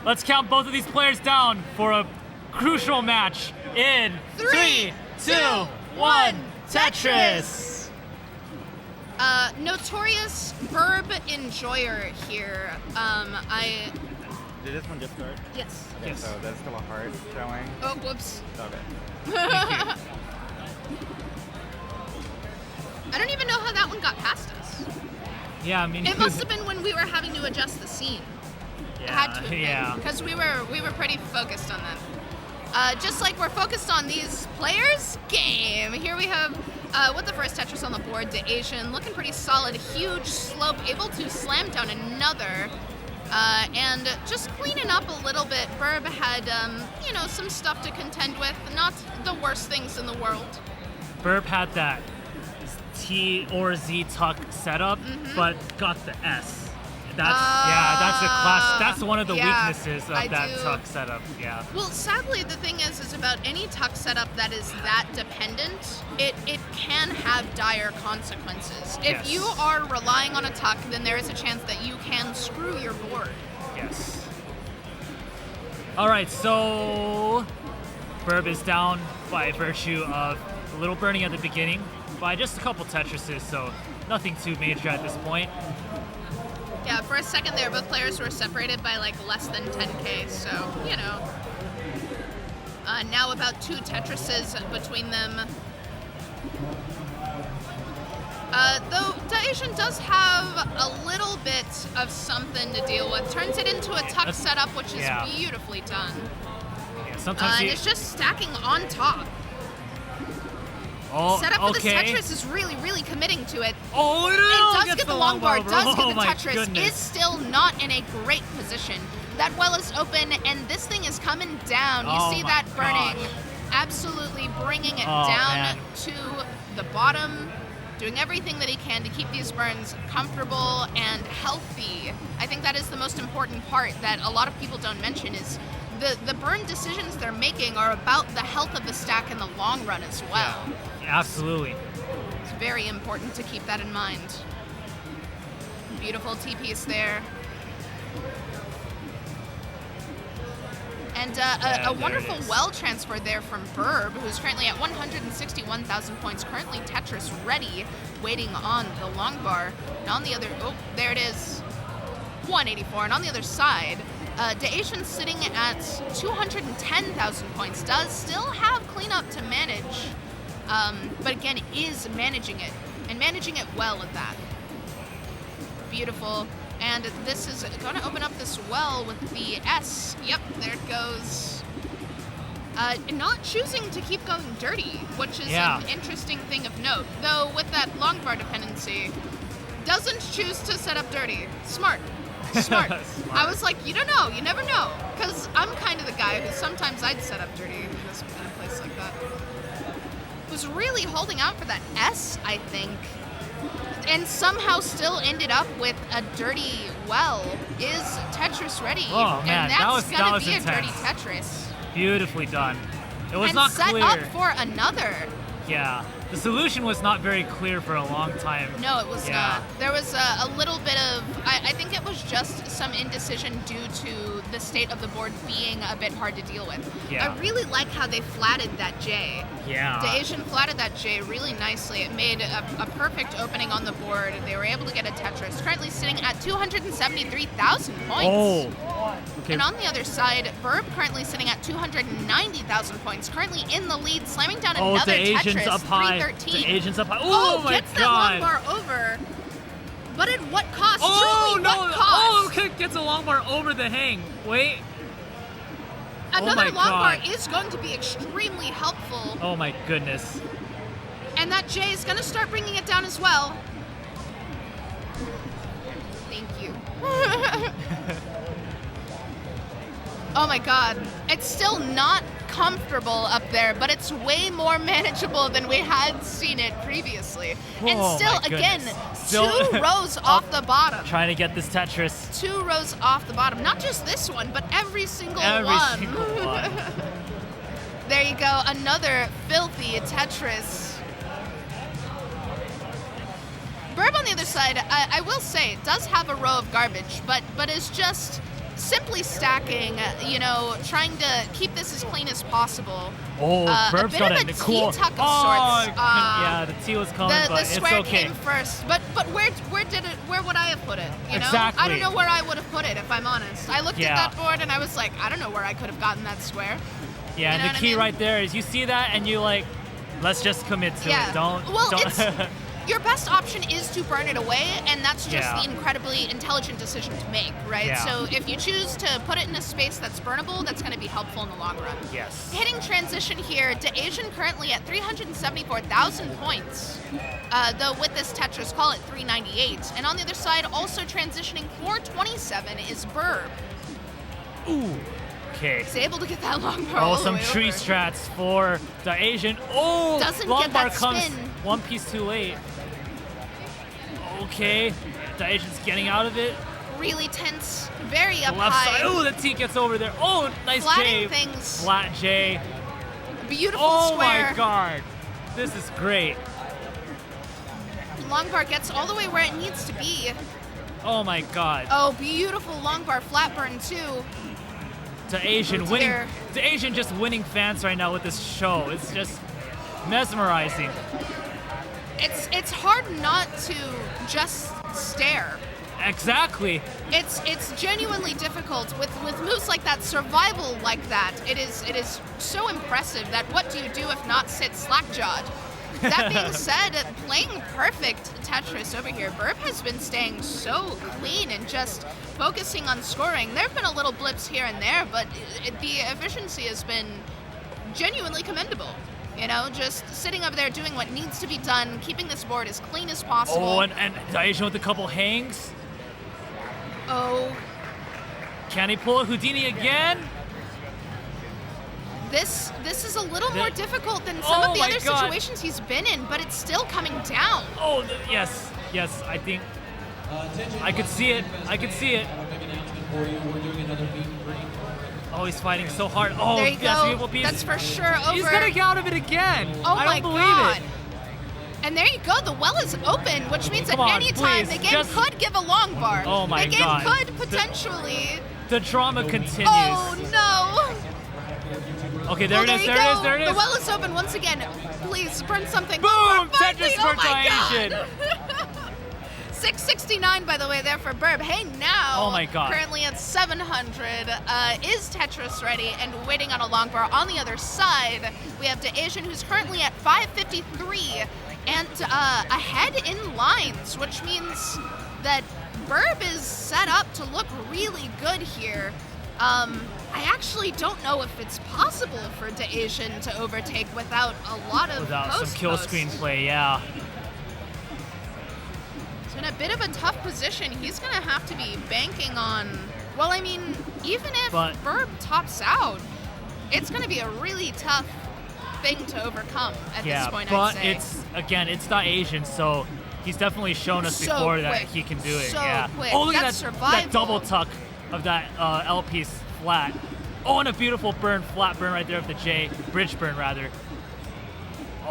let's count both of these players down for a crucial match in 3, 2, 1, Tetris! Notorious Burb enjoyer here. Did this one just start? Yes. Okay, Yes. so there's still a heart showing. Oh, whoops. Okay. I don't even know how that one got past us. Yeah, I mean... It must have been when we were having to adjust the scene. It had to have been, yeah. because we were pretty focused on that. Just like we're focused on these players' game. Here we have, with the first Tetris on the board, DaAsiann, looking pretty solid, huge slope, able to slam down another. And just cleaning up a little bit, Burb had, some stuff to contend with. Not the worst things in the world. Burb had that T or Z tuck setup, but got the S. That's a class. That's one of the weaknesses of that tuck setup. Yeah. Well, sadly, the thing is about any tuck setup that is that dependent, it can have dire consequences. Yes. If you are relying on a tuck, then there is a chance that you can screw your board. Yes. All right, so Burb is down by virtue of a little burning at the beginning by just a couple Tetrises, so nothing too major at this point. Yeah, for a second there, both players were separated by like less than 10K, so, now about 2 Tetrises between them. Though DaAsiann does have a little bit of something to deal with. Turns it into a tuck setup, which is beautifully done. Yeah, sometimes and it's just stacking on top. Setup for this Tetris is really, really committing to it. Oh, no! It does get the long bar, does get the Tetris, goodness. is still not in a great position. That well is open, and this thing is coming down. You see that burning, absolutely bringing it down to the bottom, doing everything that he can to keep these burns comfortable and healthy. I think that is the most important part that a lot of people don't mention is the burn decisions they're making are about the health of the stack in the long run as well. Yeah, absolutely. It's very important to keep that in mind. Beautiful T-piece there. And a wonderful well transfer there from Burb, who's currently at 161,000 points, currently Tetris ready, waiting on the long bar. And on the other, there it is, 184. And on the other side, DaAsiann sitting at 210,000 points, does still have cleanup to manage, but again, is managing it, and managing it well at that. Beautiful. And this is going to open up this well with the S. Yep, there it goes. Not choosing to keep going dirty, which is an interesting thing of note. Though with that long bar dependency, doesn't choose to set up dirty. Smart. Smart. I was like, you don't know, you never know. Because I'm kind of the guy who sometimes I'd set up dirty in a place like that. Was really holding out for that S, I think. And somehow still ended up with a dirty well. Is Tetris ready? Oh, man, and that's that was be intense. a dirty Tetris. Beautifully done. It was and not set clear. up for another. Yeah. The solution was not very clear for a long time. No, it was not. There was a little bit of, I think it was just some indecision due to the state of the board being a bit hard to deal with. Yeah. I really like how they flatted that J. Yeah. DaAsiann flatted that J really nicely. It made a perfect opening on the board. They were able to get a Tetris, currently sitting at 273,000 points. Oh. Okay. And on the other side, Burb currently sitting at 290,000 points, currently in the lead, slamming down another Tetris, up high. 313. DaAsiann's up high. Oh my gets god. that long bar over. But at what cost? Oh, Truly, no. what cost? Oh, okay. Gets a long bar over the hang. Wait. Another long bar God. is going to be extremely helpful. Oh my goodness. And that J is going to start bringing it down as well. Thank you. Oh my god. It's still not comfortable up there, but it's way more manageable than we had seen it previously. And Oh, still, my again, goodness. 2 rows off the bottom. Trying to get this Tetris. 2 rows off the bottom. Not just this one, but every single one. Every single one. There you go. Another filthy Tetris. Burb on the other side, I will say, does have a row of garbage, but is just simply stacking, you know, trying to keep this as clean as possible. Oh, Burb's got a bit a of a cool. T-tuck of oh, sorts. yeah, the T was coming, The but square it's okay. came first, but where would I have put it? You know, Exactly. I don't know where I would have put it if I'm honest. I looked Yeah. at that board and I was like, I don't know where I could have gotten that square. Yeah, You know and what the I key mean? right there is you see that and you like, let's just commit to Yeah. it. Don't. Well, don't. Your best option is to burn it away, and that's just Yeah. the incredibly intelligent decision to make, right? Yeah. So if you choose to put it in a space that's burnable, that's going to be helpful in the long run. Yes. Hitting transition here, DaAsiann currently at 374,000 points. Though with this Tetris, call it 398. And on the other side, also transitioning 427 is Burb. Ooh. Okay. He's able to get that long bar all Oh, the some way tree over. strats for DaAsiann. Oh, Doesn't long get bar that comes spin. one piece too late. Okay, DaAsiann's getting out of it. Really tense, very up The left high. side. Oh, the T gets over there. Oh, nice Flatting J. things. Flat J. Beautiful Oh square. my God, this is great. Long bar gets all the way where it needs to be. Oh my God. Oh, beautiful long bar flat burn too. DaAsiann Oh, winning. dear. DaAsiann just winning fans right now with this show. It's just mesmerizing. It's hard not to just stare. Exactly. It's genuinely difficult with moves like that, survival like that. It is so impressive that what do you do if not sit slack-jawed? That being said, playing perfect Tetris over here, Burb has been staying so clean and just focusing on scoring. There have been a little blips here and there, but the efficiency has been genuinely commendable. You know, just sitting over there doing what needs to be done, keeping this board as clean as possible. Oh, and DaAsiann with a couple hangs. Oh, Can he pull a Houdini again? this is a little more difficult than some Oh of the my other God. situations he's been in, but it's still coming down. Oh, yes, I think I could see it. Oh, he's fighting so hard. Oh, There you yes, go. beautiful piece. That's for sure over. He's gonna get out of it again. Oh I my don't believe God. it. And there you go. The well is open, which means Come at on, any time please, the game just- could give a long bar. Oh my The game God. could potentially. The drama continues. Oh no! Okay, there it is. you There go. it is. There it The is. well is open once again. Please burn something. Boom! Finally. Tetris Oh for my DaAsiann. God. 669, by the way, there for Burb. Hey, now, Oh my God. currently at 700, is Tetris ready and waiting on a long bar. On the other side, we have DaAsiann, who's currently at 553 and ahead in lines, which means that Burb is set up to look really good here. I actually don't know if it's possible for DaAsiann to overtake without a lot of Without some post kill screen play, yeah. He's in a bit of a tough position. He's going to have to be banking on, well, I mean, even if But- Burb tops out, it's going to be a really tough thing to overcome at Yeah, this point, but I'd say. it's DaAsiann, so he's definitely shown us So before that quick. he can do it. So yeah. quick. Oh, look at That's that survival. double tuck of that L piece flat. Oh, and a beautiful burn, flat burn right there with the J, bridge burn rather.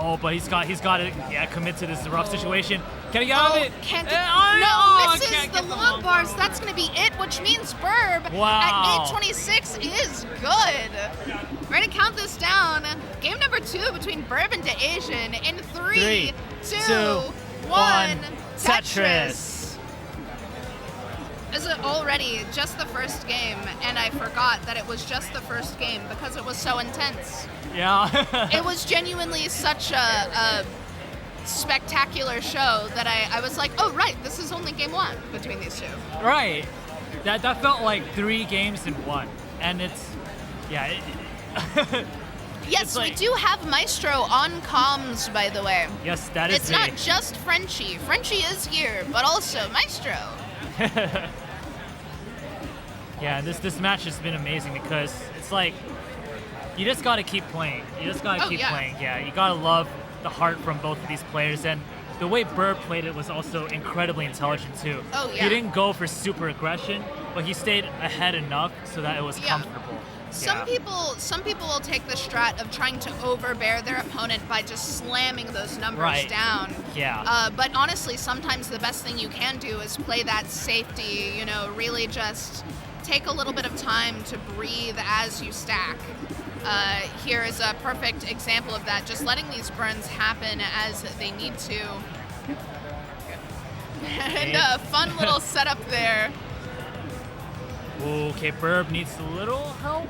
Oh, but he's got to commit to this rough situation. Can he get out of it? Can't Eh, get, oh, misses can't the get long bars. That's going to be it, which means Burb Wow. at 826 is good. We're going to count this down. Game number 2 between Burb and DaAsiann in 3, 2, 1, Tetris. Is it already just the first game, and I forgot that it was just the first game because it was so intense. Yeah. It was genuinely such a spectacular show that I was like, oh right, this is only game 1 between these two. Right. That felt like 3 games in 1, and it's Yes, It's like- we do have Maestro on comms, by the way. yes, that is It's me. not just Frenchie. Frenchie is here, but also Maestro. Yeah, this match has been amazing because it's like you just gotta keep playing. You just gotta Oh, keep yeah. playing. Yeah, you gotta love the heart from both of these players, and the way Burb played it was also incredibly intelligent too. Oh, yeah. He didn't go for super aggression, but he stayed ahead enough so that it was Yeah. comfortable. Some Yeah. people will take the strat of trying to overbear their opponent by just slamming those numbers Right. down. Yeah. But honestly, sometimes the best thing you can do is play that safety, really just take a little bit of time to breathe as you stack. Here is a perfect example of that, just letting these burns happen as they need to. And a fun little setup there. Okay, Burb needs a little help.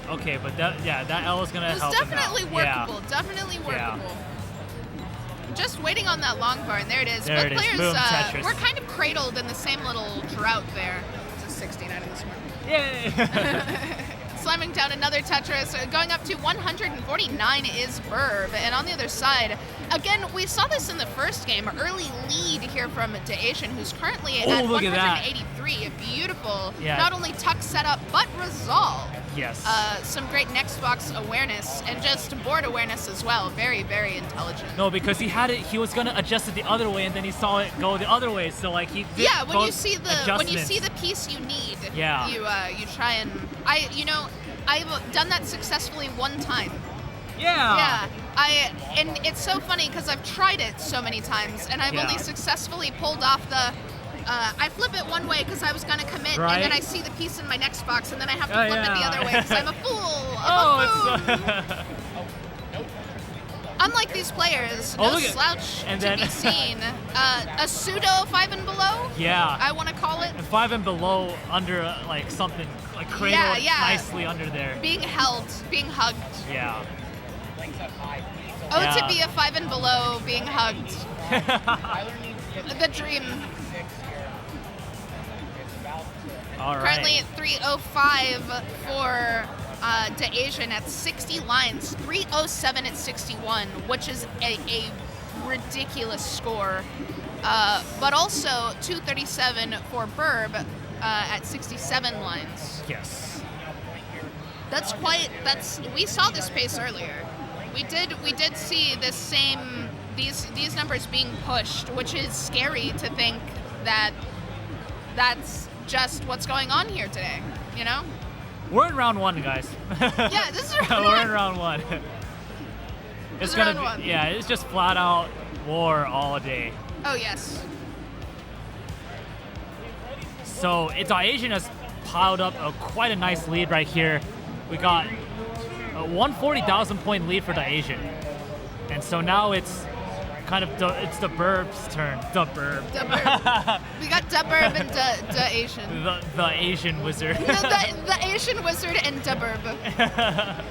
Okay, but that L is gonna help him out. Definitely workable. Yeah. Definitely workable. Yeah. Just waiting on that long bar, and there it is. There Both it is. players Boom, Tetris. were kind of cradled in the same little drought there. It's a 69 in this one. Yay! Slamming down another Tetris, going up to 149 is Burb, and on the other side, again, we saw this in the first game, early lead here from DaAsiann, who's currently at look at that. 183. A beautiful, Yeah. not only tuck setup, but resolve. Yes. Some great next box awareness, and just board awareness as well. Very, very intelligent. No, because he had it. He was gonna adjust it the other way, and then he saw it go the other way. So like he did Yeah, when you both see the adjustments. piece you need, Yeah. you try and I've done that successfully one time. Yeah. Yeah, and it's so funny because I've tried it so many times, and I've Yeah. only successfully pulled off the. I flip it one way because I was gonna commit, Right. and then I see the piece in my next box, and then I have to Oh, flip it the yeah. other way because I'm a fool. Oh, I'm a fool. it's. Unlike these players, Oh, no look at- slouch and to then- be seen. A pseudo 5 and below, Yeah. I want to call it. And 5 and below under like something like cradled Yeah. nicely under there. Being held, being hugged. Yeah. Oh, Yeah. to be a 5 and below, being hugged. The dream. All right. Currently at 305 for DaAsiann at 60 lines, 307 at 61, which is a ridiculous score. But also 237 for Burb at 67 lines. Yes. We saw this pace earlier. We did see these numbers being pushed, which is scary to think that that's just what's going on here today, you know? We're in round 1, guys. Yeah, this is round We're one. in round 1. This It's is gonna round one. be, yeah, it's just flat out war all day. Oh, yes. So DaAsiann has piled up quite a nice lead right here. We got a 140,000 point lead for DaAsiann. And so now it's kind of it's the Burb's turn. The Burb. Burb. We got Burb and DaAsiann. The Asian wizard. The Asian wizard and Burb.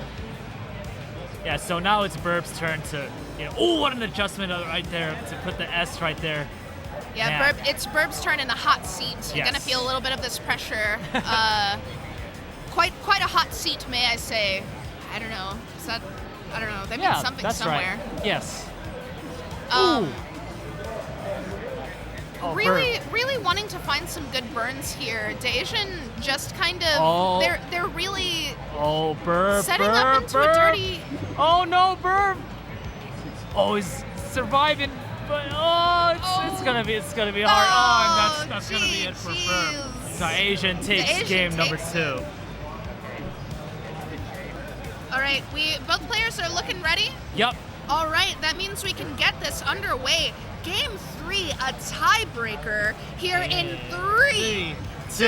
Yeah, so now it's Burb's turn to, oh, what an adjustment right there to put the S right there. Yeah, Man. it's Burb's turn in the hot seat. You're Yes. gonna feel a little bit of this pressure. Quite a hot seat, may I say. I don't know. I don't know. That means something that's somewhere. right. Yes. Um, Oh, really, Burb. really wanting to find some good burns here. DaAsiann just kind of Oh. they're really Oh, Burb. setting Burb, up into Burb. a dirty. Oh no, Burb! Oh, he's surviving, but it's gonna be hard. Oh, and that's gonna be it for Burb. jeez. DaAsiann takes DaAsiann game number takes 2. All right, both players are looking ready. Yep. All right, that means we can get this underway. Game 3, a tiebreaker here in 3, 2,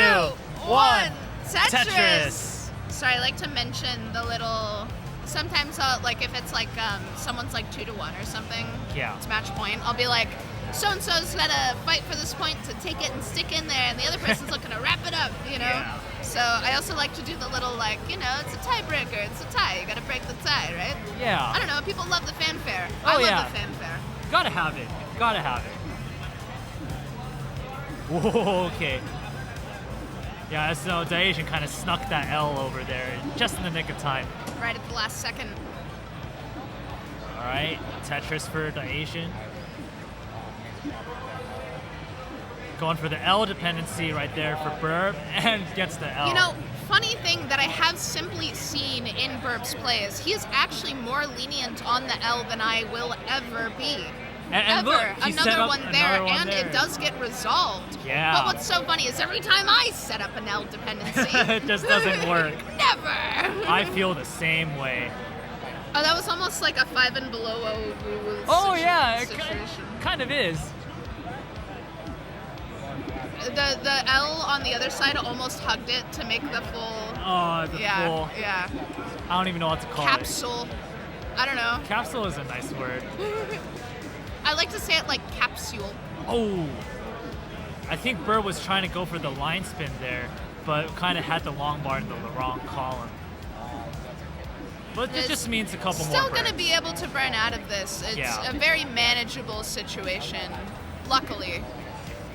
1. Tetris. Sorry, I like to mention the little. Sometimes, like if it's like someone's like 2 to 1 or something. Yeah. It's match point. I'll be like, so and so's gotta fight for this point to take it and stick in there, and the other person's looking to wrap it up. Yeah. So I also like to do the little like, it's a tiebreaker. It's a tie. You gotta break the tie, right? Yeah. I don't know. People love the fanfare. Oh, I love yeah. the fanfare. Gotta have it. Gotta have it. Whoa, okay. Yeah, so DaAsiann kind of snuck that L over there just in the nick of time. Right at the last second. All right, Tetris for DaAsiann. Going for the L dependency right there for Burb, and gets the L. Funny thing that I have simply seen in Burb's play is he is actually more lenient on the L than I will ever be. And Ever. look, he set Another up one there, another one and there. it does get resolved. Yeah. But what's so funny is every time I set up an L dependency, It just doesn't work. Never. I feel the same way. Oh, that was almost like a 5 and below. Oh yeah, it situation. kind of is. The L on the other side almost hugged it to make the full. Oh, the full. Yeah. I don't even know what to call Capsule. I don't know. it. Capsule is a nice word. I like to say it like capsule. Oh. I think Burb was trying to go for the line spin there, but kind of had the long bar in the wrong column. But it just means a couple more Still going to burns. be able to burn out of this. It's a very manageable situation. Luckily,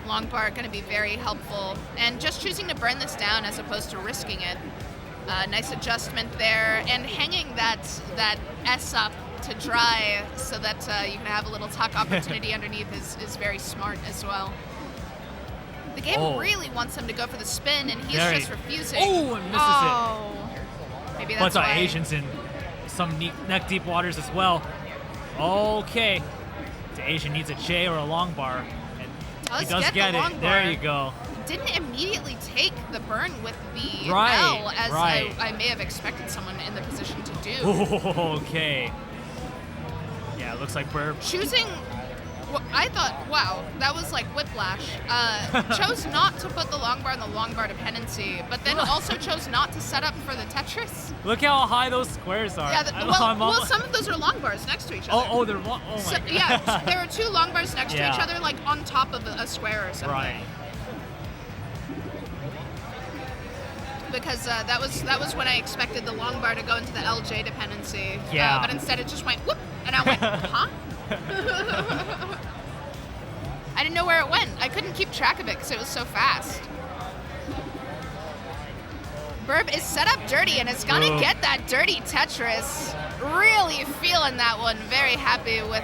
long bar going to be very helpful. And just choosing to burn this down as opposed to risking it. Nice adjustment there. And hanging that S up to dry so that you can have a little tuck opportunity underneath is very smart as well. The game really wants him to go for the spin, and he's just refusing. Oh, and misses it. Maybe that's why. Asians in some neck-deep waters as well. Okay. DaAsian needs a J or a long bar, and he does get it. There you go. Didn't immediately take the burn with the L, as I may have expected someone in the position to do. Okay. Yeah, it looks like Burb. Choosing, I thought, wow, that was like whiplash. Chose not to put the long bar in the long bar dependency, but then also chose not to set up for the Tetris. Look how high those squares are. Yeah, well, some of those are long bars next to each other. Oh, they're long. Oh my God. Yeah, there are two long bars next to each other, like on top of a square or something. Right. Because that was when I expected the long bar to go into the LJ dependency. Yeah. But instead it just went whoop, and I went, huh? I didn't know where it went. I couldn't keep track of it because it was so fast. Burb is set up dirty and is gonna get that dirty Tetris. Really feeling that one. Very happy with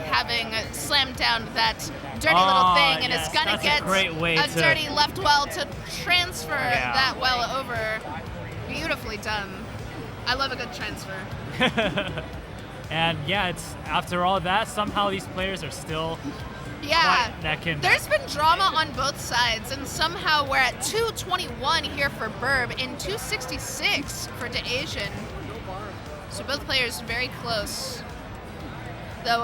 having slammed down that dirty little thing, and it's gonna get a dirty left well to transfer that well over. Beautifully done. I love a good transfer. And yeah, it's after all that, somehow these players are still quite neck and neck. There's been drama on both sides, and somehow we're at 221 here for Burb and 266 for DaAsian. So both players very close. Though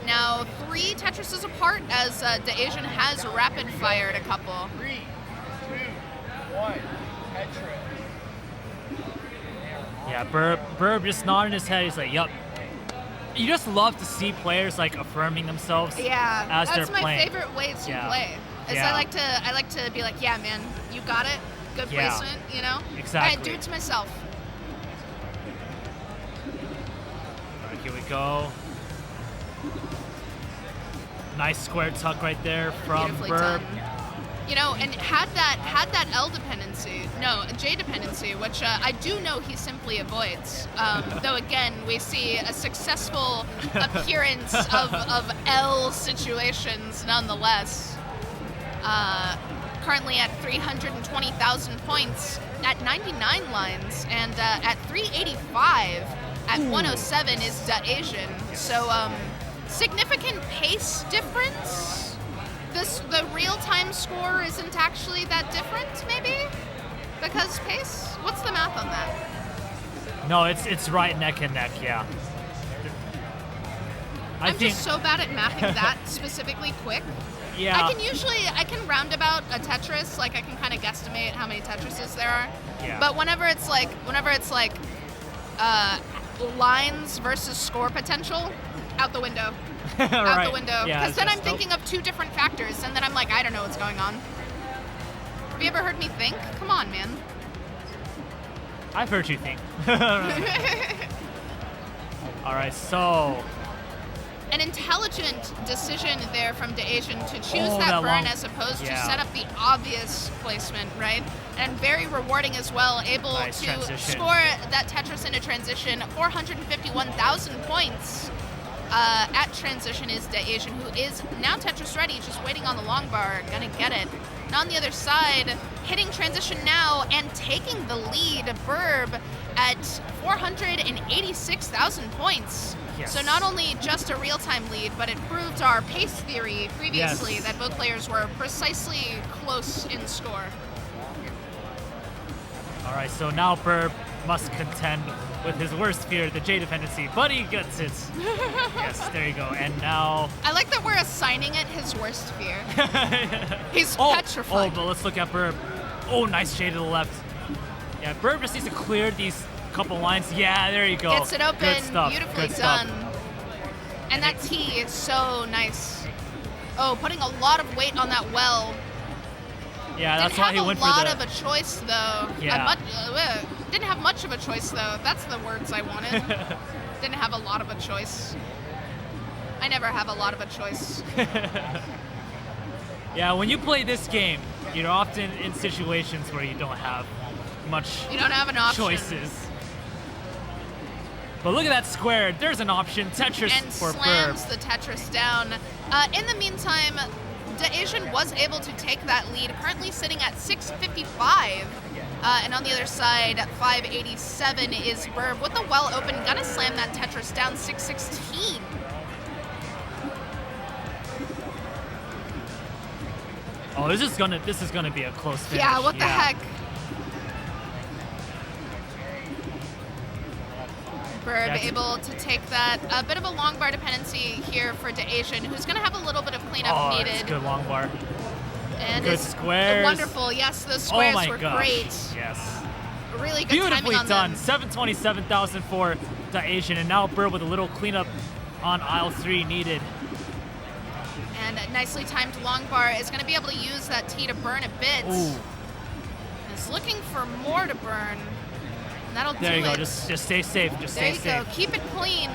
now 3 Tetrises apart, as DaAsian has rapid fired a couple. 3, 2, 1, Tetris. Yeah, Burb just nodding his head. He's like, yup. You just love to see players like affirming themselves as they're playing. That's my favorite way to play. Is I like to be like, yeah, man, you got it. Good placement, you know? Exactly. I do it to myself. All right, here we go. Nice square tuck right there from Beautifully Burb. done. You know, and had that L dependency, no, J dependency, which I do know he simply avoids. Though again, we see a successful appearance of L situations nonetheless. Currently at 320,000 points at 99 lines, and at 385 at 107 is DaAsian. So significant pace difference. The real-time score isn't actually that different, maybe? Because pace? What's the math on that? No, it's right neck and neck, yeah. I'm just so bad at mathing that specifically quick. Yeah. I can roundabout a Tetris, like I can kind of guesstimate how many Tetrises there are. Yeah. But whenever it's like lines versus score potential, out the window. Out the window. Because then I'm thinking of 2 different factors, and then I'm like, I don't know what's going on. Have you ever heard me think? Come on, man. I've heard you think. All right, so. An intelligent decision there from DaAsian to choose that burn as opposed to set up the obvious placement, right? And very rewarding as well, able to score that Tetris into transition, 451,000 points. At transition is DaAsian, who is now Tetris ready, just waiting on the long bar, gonna get it. And on the other side, hitting transition now and taking the lead, Burb at 486,000 points. Yes. So not only just a real-time lead, but it proved our pace theory previously that both players were precisely close in score. All right, so now Burb must contend with his worst fear, the J dependency, but he gets it. Yes, there you go. And now... I like that we're assigning it his worst fear. He's Oh, petrified. but let's look at Burb. Oh, nice J to the left. Yeah, Burb just needs to clear these couple lines. Yeah, there you go. Gets it open, Good stuff. beautifully Good done. stuff. And that T is so nice. Oh, putting a lot of weight on that well. Yeah, that's why he went for the... Didn't have a lot of a choice, though. Yeah. Didn't have much of a choice, though. That's the words I wanted. Didn't have a lot of a choice. I never have a lot of a choice. Yeah, when you play this game, you're often in situations where you don't have much You don't have an option. choices. But look at that square. There's an option. Tetris And for slams Burb. the Tetris down. In the meantime, DaAsiann was able to take that lead, currently sitting at 655. And on the other side, 587 is Burb with the well open, gonna slam that Tetris down 616. Oh, this is gonna be a close finish. Yeah, what the heck? Burb That's- able to take that. A bit of a long bar dependency here for DaAsiann, who's gonna have a little bit of cleanup Oh, needed. that's good long bar. And Good it's squares. wonderful. Yes, those Oh squares my were gosh. great. Yes. Really good Beautifully timing on done. them. 727,000 for DaAsiann, and now Burb with a little cleanup on aisle 3 needed. And a nicely timed long bar is going to be able to use that T to burn a bit. Ooh. Is looking for more to burn. And that'll There do you go. it. Just stay safe. Just there stay you safe. go. Keep it clean.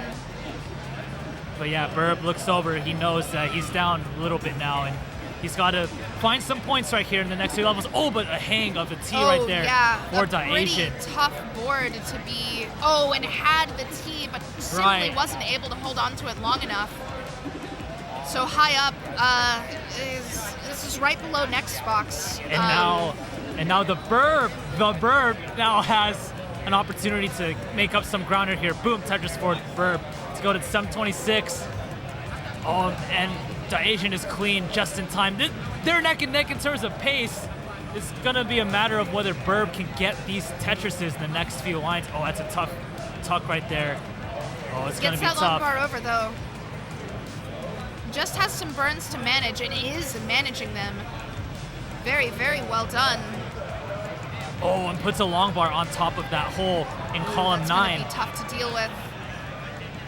But yeah, Burb looks over. He knows that he's down a little bit now, and he's got to find some points right here in the next 2 levels. Oh, but a hang of the T right there for a pretty DaAsiann. tough board to be. Oh, and had the T, but simply Right. wasn't able to hold on to it long enough. So high up this is right below next box. And now the Burb now has an opportunity to make up some ground here. Boom, Tetris for Burb to go to 726. Oh, and DaAsiann is clean just in time. They're neck and neck in terms of pace. It's gonna be a matter of whether Burb can get these Tetrises in the next few lines. Oh, that's a tough tuck right there. Oh, it's gonna Gets be that long tough. bar over though. Just has some burns to manage and is managing them. Very, very well done. Oh, and puts a long bar on top of that hole in column That's 9. gonna be tough to deal with.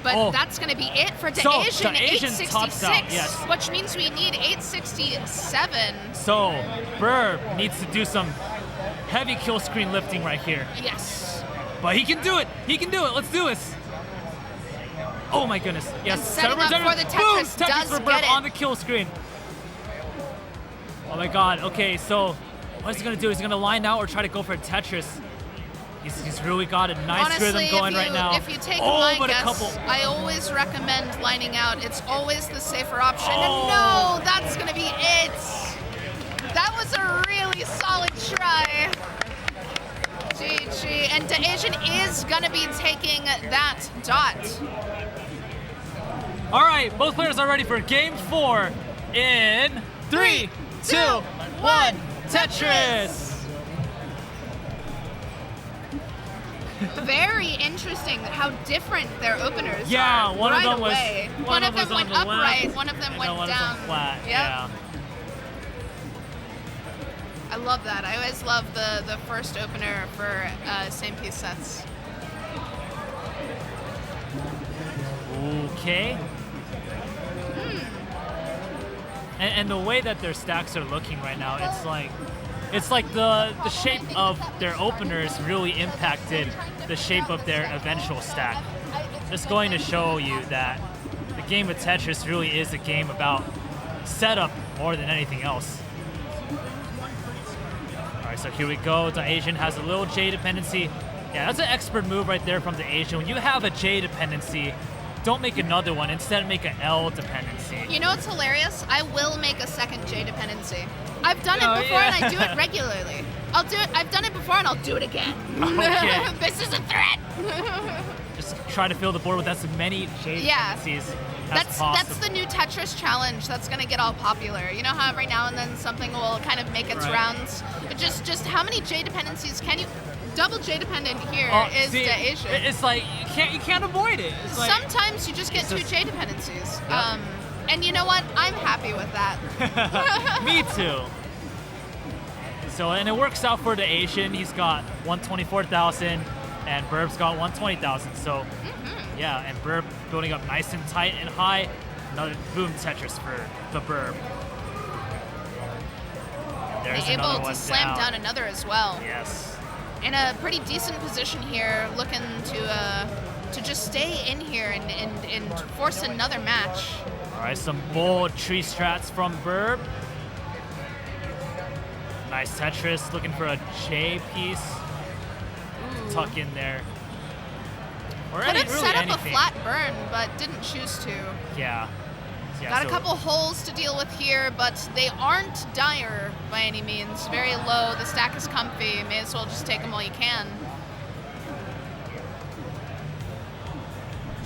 But Oh. that's gonna be it for So, DaAsiann, DaAsiann tops 866, out, yes. which means we need 867. So, Burb needs to do some heavy kill screen lifting right here. Yes. But he can do it. He can do it. Let's do this. Oh my goodness. Yes. And setting up Seven- for the Boom! Tetris, Tetris does for get Burb it. on the kill screen. Oh my god. Okay, so what's he gonna do? Is he gonna line out or try to go for a Tetris? He's really got a nice Honestly, rhythm going if you, right now. if you take oh, my but guess, a couple. I always recommend lining out. It's always the safer option. Oh. And no, that's gonna be it. That was a really solid try. GG. And DaAsiann is gonna be taking that dot. All right, both players are ready for game 4 in 3, 2, 1, Tetris. Very interesting how different their openers Yeah, are one right of them away. was One of them was went on the upright, left, one of them and went then one down. was on flat. Yep. Yeah. I love that. I always love the first opener for same piece sets. Okay. And the way that their stacks are looking right now, it's like the shape of their openers really impacted the shape of their eventual stack. Just going to show you that the game of Tetris really is a game about setup more than anything else. All right, so here we go. DaAsiann has a little J dependency. Yeah, that's an expert move right there from DaAsiann. When you have a J dependency, don't make another one. Instead, make an L dependency. You know what's hilarious? I will make a second J dependency. I've done it Oh, before yeah. and I do it regularly. I'll do it. I've done it before and I'll do it again. Okay. This is a threat. Just try to fill the board with as many J Yeah. dependencies as That's possible. the new Tetris challenge that's gonna get all popular. You know how every now and then something will kind of make its Right. rounds. But just how many J dependencies can you? double J dependent here is see, DaAsian. it's like you can't avoid it. It's like, Sometimes you just get two J dependencies. Yep. And you know what? I'm happy with that. Me too. So, and it works out for DaAsian. He's got 124,000, and Burb's got 120,000. So, yeah, and Burb building up nice and tight and high. Another boom Tetris for the Burb. There's Able another to one slam down another as well. Yes. In a pretty decent position here, looking to just stay in here and force another match. All right, some bold tree strats from Burb. Nice Tetris, looking for a J piece. Tuck in there. Or Could have set up anything. a flat burn, but didn't choose to. Yeah. Got a couple holes to deal with here, but they aren't dire by any means. Very low. The stack is comfy. May as well just take them while you can.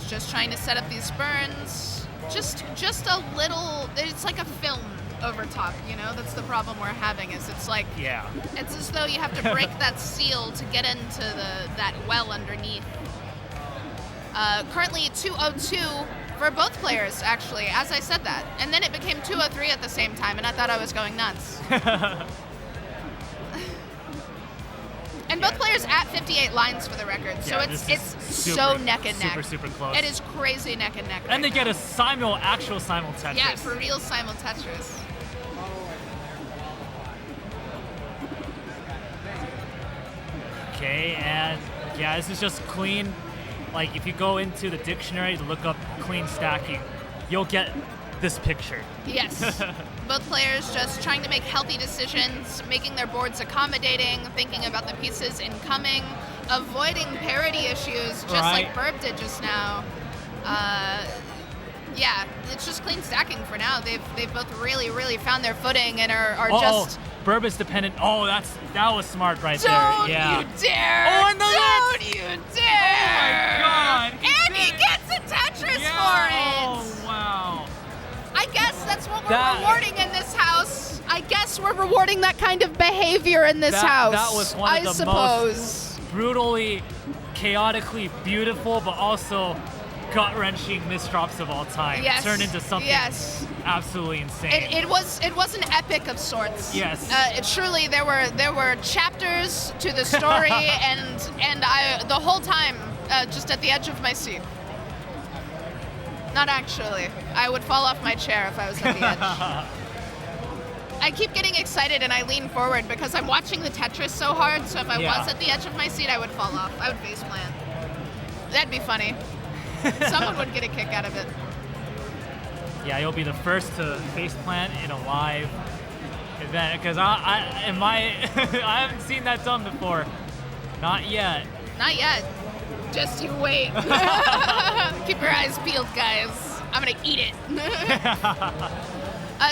Just trying to set up these burns. Just a little. It's like a film over top. You know, that's the problem we're having. Is it's like it's as though you have to break that seal to get into that well underneath. Currently 2:02 for both players, actually, as I said that. And then it became 2:03 at the same time, and I thought I was going nuts. And both players at 58 lines for the record, so it's so neck and neck. Super close. It is crazy neck and neck. And right they now. get a actual simul Tetris. Yeah, for real simul Tetris. Okay, and yeah, this is just clean. Like, if you go into the dictionary to look up clean stacking, you'll get this picture. Yes. Both players just trying to make healthy decisions, making their boards accommodating, thinking about the pieces incoming, avoiding parity issues, just like Burb did just now. Yeah, it's just clean stacking for now. They've both really found their footing and are just. Burb is dependent. Oh, that was smart right Don't there. Yeah. you dare! Oh, and Don't you dare! Oh my God! And he gets a Tetris for it. Oh wow! I guess that's what we're rewarding in this house. I guess we're rewarding that kind of behavior in this house. That was one of the most brutally, chaotically beautiful, but also gut-wrenching misdrops of all time. Yes. Turned into something absolutely insane. It was an epic of sorts. Yes. Truly, there were chapters to the story, and I the whole time just at the edge of my seat. Not actually. I would fall off my chair if I was at the edge. I keep getting excited and I lean forward because I'm watching the Tetris so hard. So if I was at the edge of my seat, I would fall off. I would face plant. That'd be funny. Someone would get a kick out of it. Yeah, you'll be the first to face plant in a live event because I haven't seen that done before. Not yet. Not yet. Just you wait. Keep your eyes peeled, guys. I'm gonna eat it.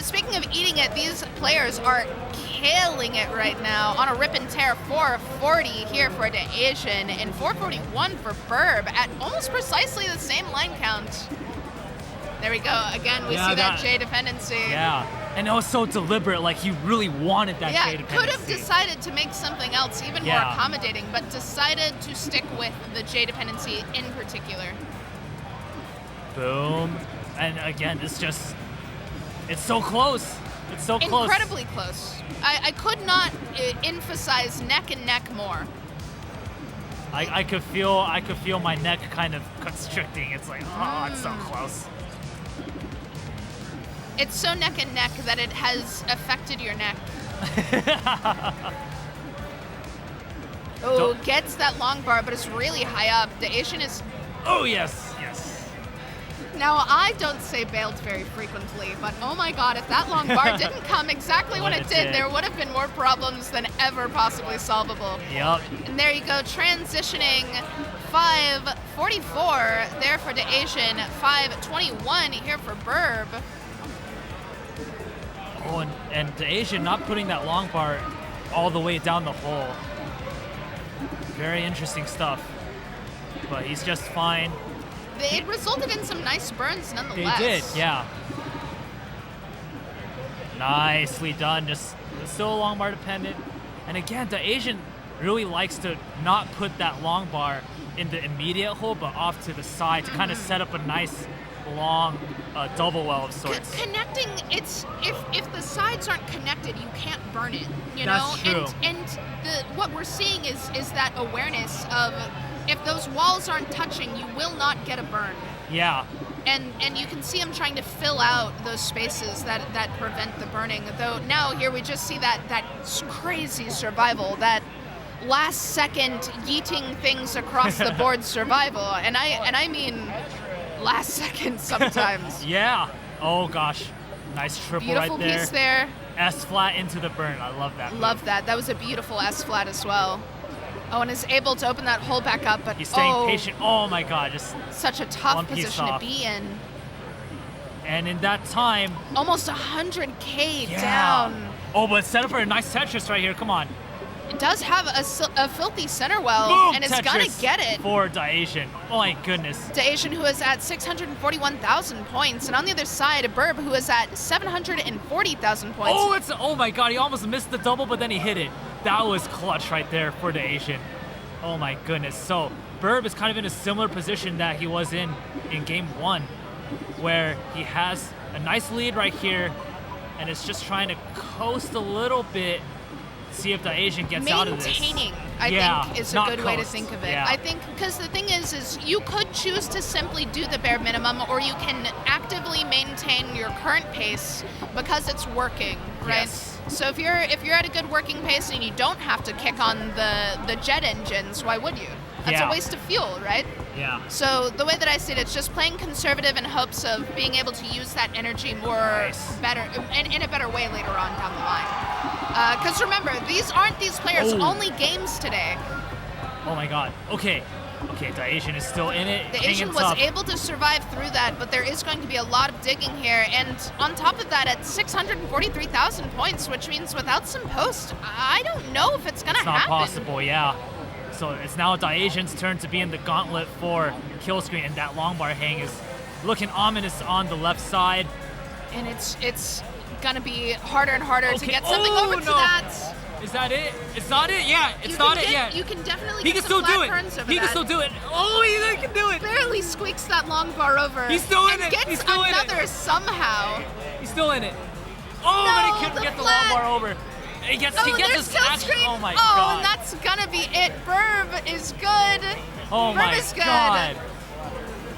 Speaking of eating it, these players are killing it right now on a rip and tear. 440 here for DaAsian and 441 for Burb at almost precisely the same line count. There we go. Again, we see that J dependency. Yeah, and it was so deliberate. Like he really wanted that J dependency. Could have decided to make something else even more accommodating, but decided to stick with the J dependency in particular. Boom, and again, it's so close. It's so close. Incredibly close. I could not emphasize neck and neck more. I could feel my neck kind of constricting. It's like, oh, it's so close. It's so neck and neck that it has affected your neck. Oh, gets that long bar, but it's really high up. DaAsian is. Oh yes. Now, I don't say bailed very frequently, but oh my God, if that long bar didn't come exactly when it did, there would have been more problems than ever possibly solvable. Yep. And there you go, transitioning 544 there for DaAsian, 521 here for Burb. Oh, and DaAsian not putting that long bar all the way down the hole. Very interesting stuff. But he's just fine. It resulted in some nice burns nonetheless. They did, yeah. Nicely done. Just still long bar dependent. And again, DaAsian really likes to not put that long bar in the immediate hole, but off to the side to kind of set up a nice long double well of sorts. Connecting, it's if the sides aren't connected, you can't burn it. That's true. And what we're seeing is that awareness of if those walls aren't touching, you will not get a burn. Yeah. And you can see him trying to fill out those spaces that prevent the burning. Though now here we just see that crazy survival, that last second yeeting things across the board survival, and I mean last second sometimes. Yeah. Oh gosh, nice triple Beautiful right there. piece there. S flat into the burn. I love that. Love that. That was a beautiful S flat as well. Oh, and is able to open that hole back up, but he's staying patient. Oh my god, just such a tough one piece position off. to be in. And in that time, almost 100K down. Oh, but set up for a nice Tetris right here. Come on. It does have a filthy center well, Boom, and it's Tetris gonna get it. For DaAsian. Oh my goodness. DaAsian, who is at 641,000 points, and on the other side, Burb, who is at 740,000 points. Oh my god, he almost missed the double, but then he hit it. That was clutch right there for DaAsian. Oh my goodness. So Burb is kind of in a similar position that he was in game one, where he has a nice lead right here, and is just trying to coast a little bit, see if DaAsian gets out of this. Maintaining, I think, is a good way to think of it. Yeah. I think, because the thing is you could choose to simply do the bare minimum, or you can actively maintain your current pace because it's working, right? Yes. So if you're at a good working pace and you don't have to kick on the jet engines, why would you? That's a waste of fuel, right? Yeah. So the way that I see it, it's just playing conservative in hopes of being able to use that energy better in a better way later on down the line. Because remember, these aren't these players' only games today. Oh my god. Okay, DaAsian is still in it. DaAsian was able to survive through that, but there is going to be a lot of digging here. And on top of that, at 643,000 points, which means without some post, I don't know if it's going to happen. It's not possible, yeah. So it's now DaAsian's turn to be in the gauntlet for kill screen, and that long bar hang is looking ominous on the left side. And it's gonna be harder and harder to get something over to that. Is that it? It's not it yet. It's not it yet. You can definitely He get can some still do flat burns it. over He can that. still do it. Oh, he can do it. Barely squeaks that long bar over. He's still in and it. Gets He's still in it. another somehow. He's still in it. Oh, No, but he couldn't get the long flat. bar over. He gets there's his kill action. screen. Oh my Oh, god. and that's gonna be it. Burb is good. Oh Burb my is good. god.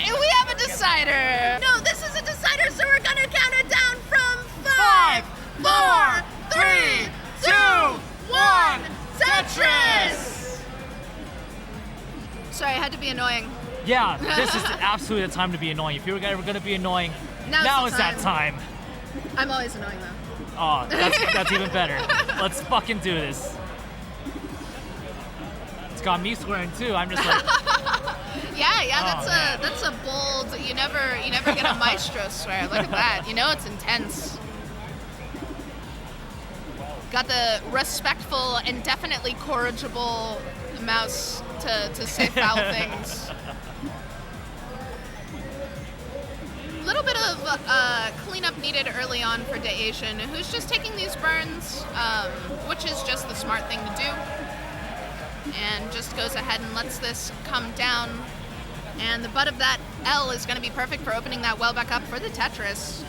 And we have a decider. No, this is a decider, so we're gonna count it down from 5, 4, 3, 2, 1. Tetris! Sorry, I had to be annoying. Yeah, this is absolutely the time to be annoying. If you were ever going to be annoying, Now's now the is that time. I'm always annoying though. Oh, that's even better. Let's fucking do this. It's got me swearing too. I'm just like, Yeah, that's a bold. You never get a maestro swear. Look at that. You know it's intense. Got the respectful and definitely corrigible mouse to say foul things. A little bit of cleanup needed early on for DaAsian, who's just taking these burns, which is just the smart thing to do. And just goes ahead and lets this come down. And the butt of that L is going to be perfect for opening that well back up for the Tetris.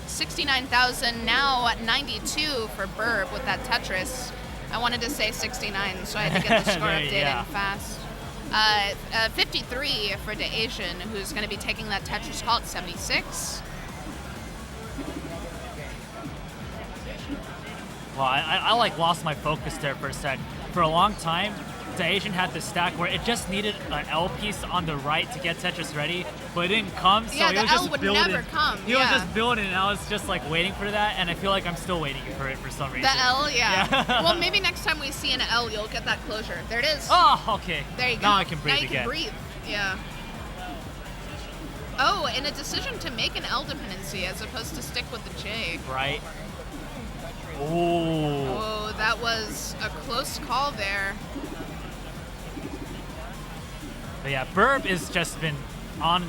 69,000, now at 92 for Burb with that Tetris. I wanted to say 69, so I had to get the score updated fast. 53 for DaAsian, who's going to be taking that Tetris hall at 76. well, I like lost my focus there for a sec. For a long time, DaAsian had the stack where it just needed an L piece on the right to get Tetris ready, but it didn't come, so Yeah, he the was L just would building. never come, He was yeah. just building, and I was just like waiting for that, and I feel like I'm still waiting for it for some reason. The L, yeah. Yeah. Well, maybe next time we see an L, you'll get that closure. There it is. Oh, okay. There you go. Now I can breathe Now you again. can breathe. Yeah. Oh, and a decision to make an L dependency as opposed to stick with the J. Right. Oh. Oh, that was a close call there. But yeah, Burb has just been on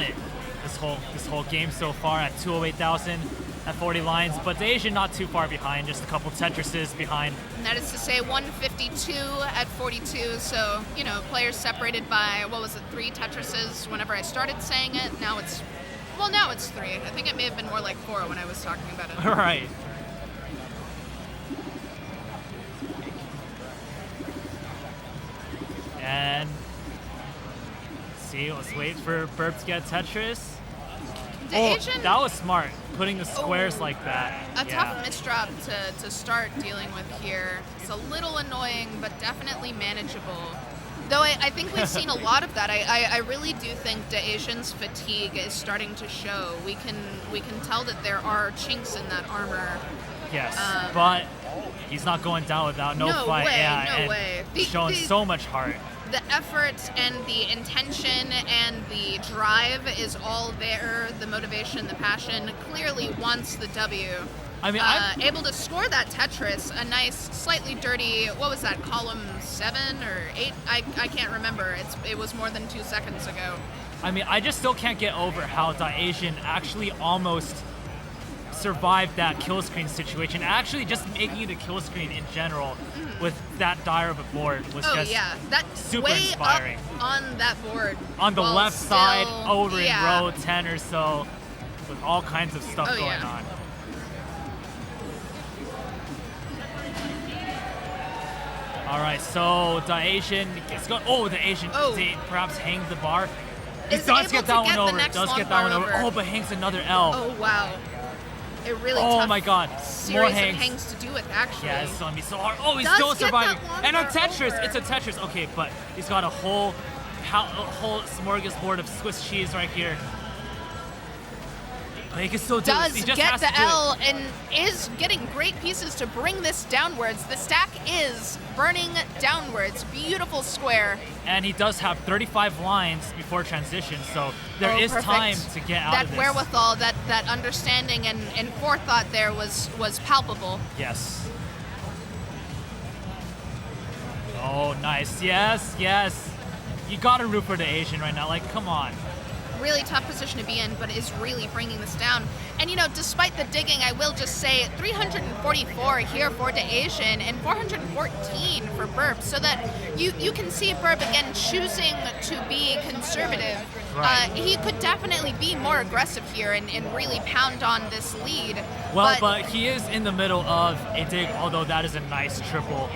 it this whole game so far at 208,000. at 40 lines, but DaAsiann not too far behind, just a couple Tetrises behind. And that is to say 152 at 42, so, you know, players separated by, 3 Tetrises whenever I started saying it. Now it's 3. I think it may have been more like 4 when I was talking about it. All right. And let's wait for Burb to get Tetris. DaAsiann, That was smart, putting the squares like that. a tough misdrop to start dealing with here. It's a little annoying, but definitely manageable. Though I think we've seen a lot of that. I really do think DaAsiann's fatigue is starting to show. We can tell that there are chinks in that armor. Yes, but he's not going down without no fight. Way, yeah, no and way. Showing so much heart. The effort and the intention and the drive is all there. The motivation, the passion, clearly wants the W. I mean, able to score that Tetris, a nice, slightly dirty, what was that, column 7 or 8? I can't remember. It was more than 2 seconds ago. I mean, I just still can't get over how DaAsiann actually almost survived that kill screen situation. Actually, just making it a kill screen in general with that dire of a board was just that's super way inspiring. Up on that board. On the while left still, side, over in row 10 or so, with all kinds of stuff going on. All right, so DaAsiann is going. DaAsiann perhaps hangs the bar. He does get that one over. Does get that one over. Oh, but hangs another L. Oh wow. It really oh my god. More hangs. Of hangs to do with, actually. Yeah, it's going to be so hard. Oh, he's still surviving. And a Tetris. Over. It's a Tetris. Okay, but he's got a whole smorgasbord of Swiss cheese right here. But he can still do it. He just get has the to do L it. and is getting great pieces to bring this downwards. The stack is burning downwards. Beautiful square. And he does have 35 lines before transition, so there is perfect. Time to get out of this. That wherewithal, that understanding and forethought there was palpable. Yes. Oh, nice. Yes. You gotta root for DaAsiann right now. Like, come on. Really tough position to be in, but is really bringing this down. And, you know, despite the digging, I will just say 344 here for DaAsiann and 414 for Burb, so that you can see Burb again choosing to be conservative. Right. He could definitely be more aggressive here and really pound on this lead. Well, but he is in the middle of a dig, although that is a nice triple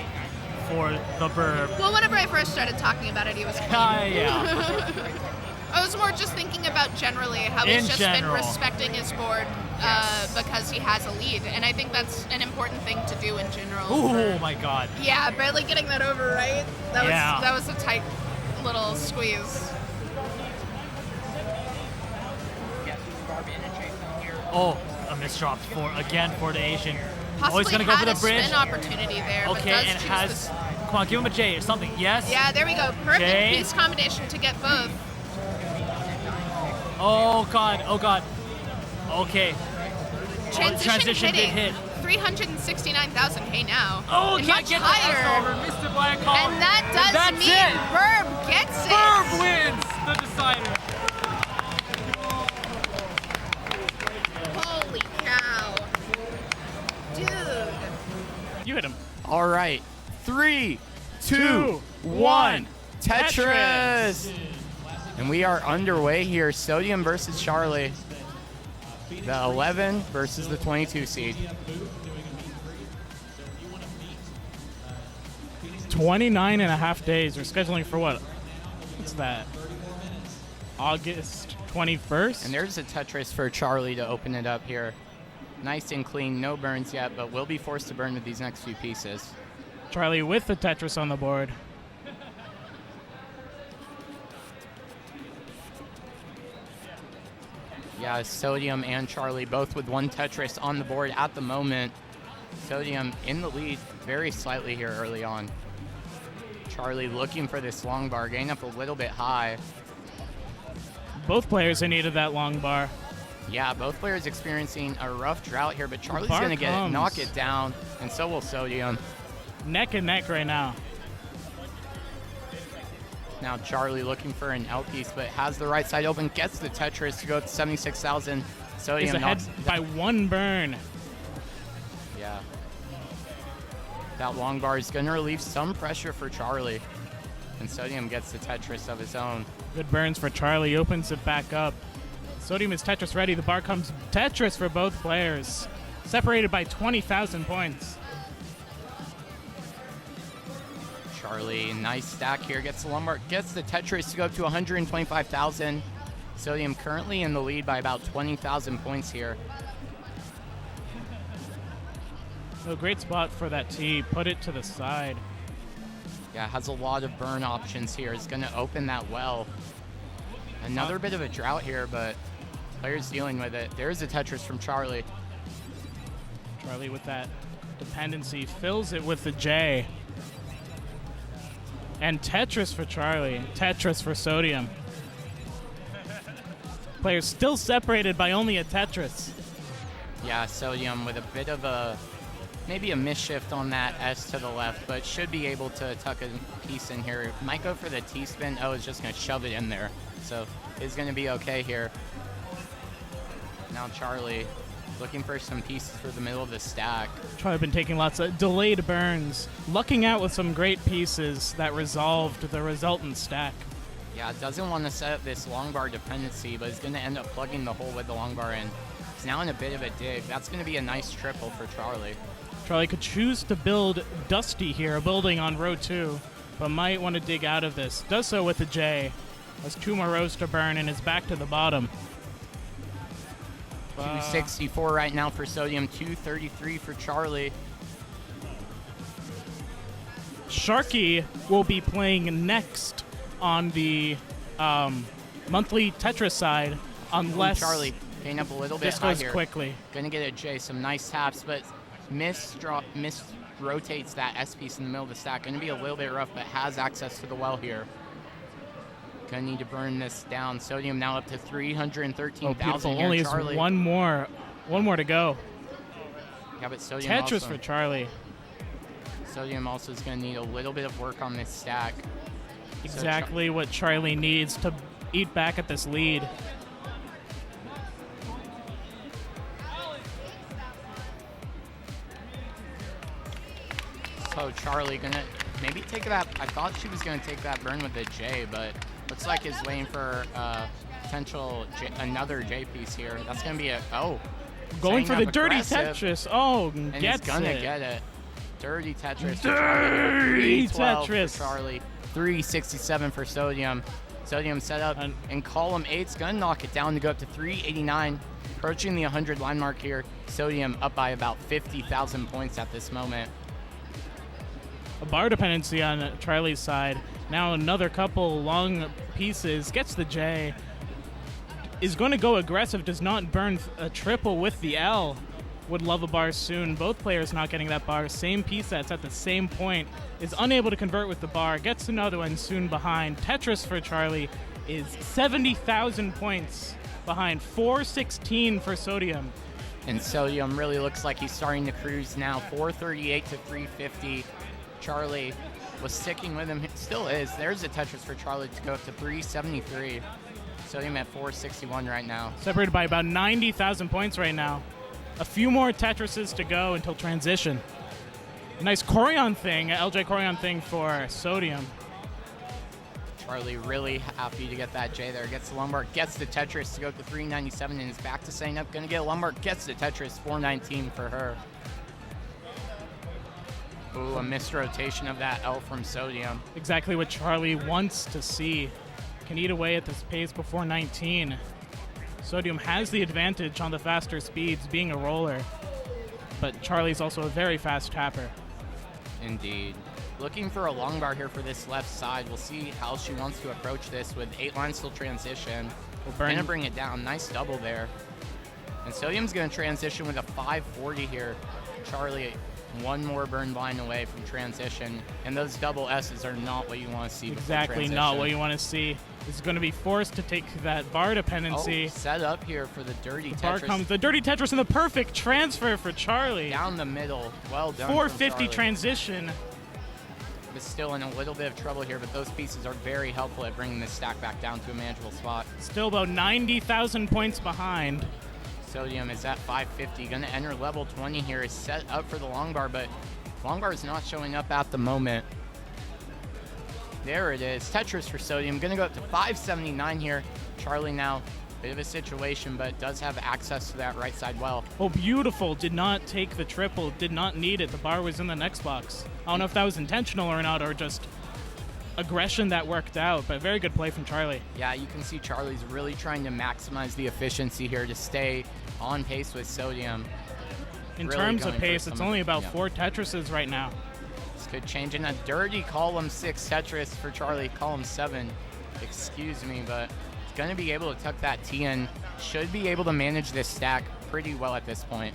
for the Burb. Well, whenever I first started talking about it, he was clean. Yeah. I was more just thinking about generally how he's just been respecting his board because he has a lead, and I think that's an important thing to do in general. Oh my god. Yeah, barely getting that over, right? That was a tight little squeeze. Oh, a misdrop for DaAsiann. Possibly he's gonna go for the bridge. Spin opportunity there. Okay, but and has. Come on, give him a J or something. Yes. Yeah, there we go. Perfect J. piece combination to get both. Oh god. Okay. Transition did hit. 369,000 K now. Oh, and can't much get higher. the over. Missed it by a call. And that does mean it. Burb gets it. Burb wins the decider. Holy cow. Dude. You hit him. All right. 3, 2, 1. Tetris. And we are underway here. Sodium versus Charlie. The 11 versus the 22 seed. 29 and a half days. We're scheduling for what? What's that? August 21st? And there's a Tetris for Charlie to open it up here. Nice and clean. No burns yet, but will be forced to burn with these next few pieces. Charlie with the Tetris on the board. Yeah, Sodium and Charlie both with one Tetris on the board at the moment. Sodium in the lead very slightly here early on. Charlie looking for this long bar, getting up a little bit high. Both players in need of that long bar. Yeah, both players experiencing a rough drought here, but Charlie's going to knock it down, and so will Sodium. Neck and neck right now. Now Charlie looking for an L piece, but has the right side open, gets the Tetris to go to 76,000. Sodium is ahead knocks- by 1 burn. Yeah. That long bar is going to relieve some pressure for Charlie. And Sodium gets the Tetris of his own. Good burns for Charlie. Opens it back up. Sodium is Tetris ready. The bar comes Tetris for both players. Separated by 20,000 points. Charlie, nice stack here. Gets the lumbar, gets the Tetris to go up to 125,000. Sodium currently in the lead by about 20,000 points here. A great spot for that T. Put it to the side. Yeah, has a lot of burn options here. It's going to open that well. Another bit of a drought here, but players dealing with it. There's a Tetris from Charlie. Charlie with that dependency fills it with the J. And Tetris for Charlie. Tetris for Sodium. Players still separated by only a Tetris. Yeah, Sodium with a bit of a, maybe a misshift on that S to the left, but should be able to tuck a piece in here. Might go for the T-spin. Oh, it's just going to shove it in there. So it's going to be okay here. Now Charlie looking for some pieces for the middle of the stack. Charlie been taking lots of delayed burns. Lucking out with some great pieces that resolved the resultant stack. Yeah, doesn't want to set up this long bar dependency, but is going to end up plugging the hole with the long bar in. He's now in a bit of a dig. That's going to be a nice triple for Charlie. Charlie could choose to build Dusty here, building on row 2, but might want to dig out of this. Does so with the J. Has 2 more rows to burn and is back to the bottom. 264 right now for Sodium, 233 for Charlie. Sharky will be playing next on the monthly Tetris side, unless Charlie paying up a little bit this high goes here. quickly. Gonna get a J, some nice taps, but rotates that S piece in the middle of the stack. Gonna be a little bit rough, but has access to the well here. Gonna need to burn this down. Sodium now up to 313,000 Oh, beautiful. here. Only is Charlie. one more to go. Yeah, but Sodium Tetris also, for Charlie. Sodium also is gonna need a little bit of work on this stack. Exactly what Charlie needs to eat back at this lead. So Charlie gonna maybe take that. I thought she was gonna take that burn with the J, but looks like he's waiting for potential another J piece here. That's gonna be a Going setting for the up dirty aggressive, Tetris. Oh, and gets he's gonna it. get it. Dirty Tetris. for Dirty Charlie. 312 Tetris. for Charlie. 367 for Sodium. Sodium set up in column 8's gonna knock it down to go up to 389. Approaching the 100 line mark here. Sodium up by about 50,000 points at this moment. A bar dependency on Charlie's side. Now another couple long pieces. Gets the J. Is going to go aggressive. Does not burn a triple with the L. Would love a bar soon. Both players not getting that bar. Same piece that's at the same point. Is unable to convert with the bar. Gets another one soon behind. Tetris for Charlie is 70,000 points behind. 416 for Sodium. And Sodium really looks like he's starting to cruise now. 438 to 350. Charlie was sticking with him. Still is. There's a Tetris for Charlie to go up to 373. Sodium at 461 right now. Separated by about 90,000 points right now. A few more Tetrises to go until transition. Nice Corion thing, LJ Corion thing for Sodium. Charlie really happy to get that J there. Gets the lumbar, gets the Tetris to go up to 397 and is back to setting up. Gonna get a lumbar, gets the Tetris, 419 for her. Ooh, a missed rotation of that L from Sodium. Exactly what Charlie wants to see. Can eat away at this pace before 19. Sodium has the advantage on the faster speeds, being a roller. But Charlie's also a very fast tapper. Indeed. Looking for a long bar here for this left side. We'll see how she wants to approach this with 8 lines till transition. Gonna bring it down. Nice double there. And Sodium's gonna transition with a 540 here. Charlie, one more burn line away from transition. And those double S's are not what you want to see before Exactly not what you want to see. Is going to be forced to take that bar dependency. Oh, set up here for the dirty The bar Tetris. comes, the dirty Tetris, and the perfect transfer for Charlie. Down the middle. Well done. 450 from Charlie. transition. But still in a little bit of trouble here, but those pieces are very helpful at bringing this stack back down to a manageable spot. Still about 90,000 points behind. Sodium is at 550. Going to enter level 20 here. Is set up for the long bar, but long bar is not showing up at the moment. There it is. Tetris for Sodium. Going to go up to 579 here. Charlie now, bit of a situation, but does have access to that right side well. Oh, beautiful. Did not take the triple. Did not need it. The bar was in the next box. I don't know if that was intentional or not, or just aggression that worked out, but very good play from Charlie. Yeah, you can see Charlie's really trying to maximize the efficiency here to stay on pace with Sodium. In Really terms of going for pace, it's only about yeah. 4 Tetrises right now. This could change in a dirty column 6 Tetris for Charlie. Column 7, excuse me, but it's going to be able to tuck that T in. Should be able to manage this stack pretty well at this point.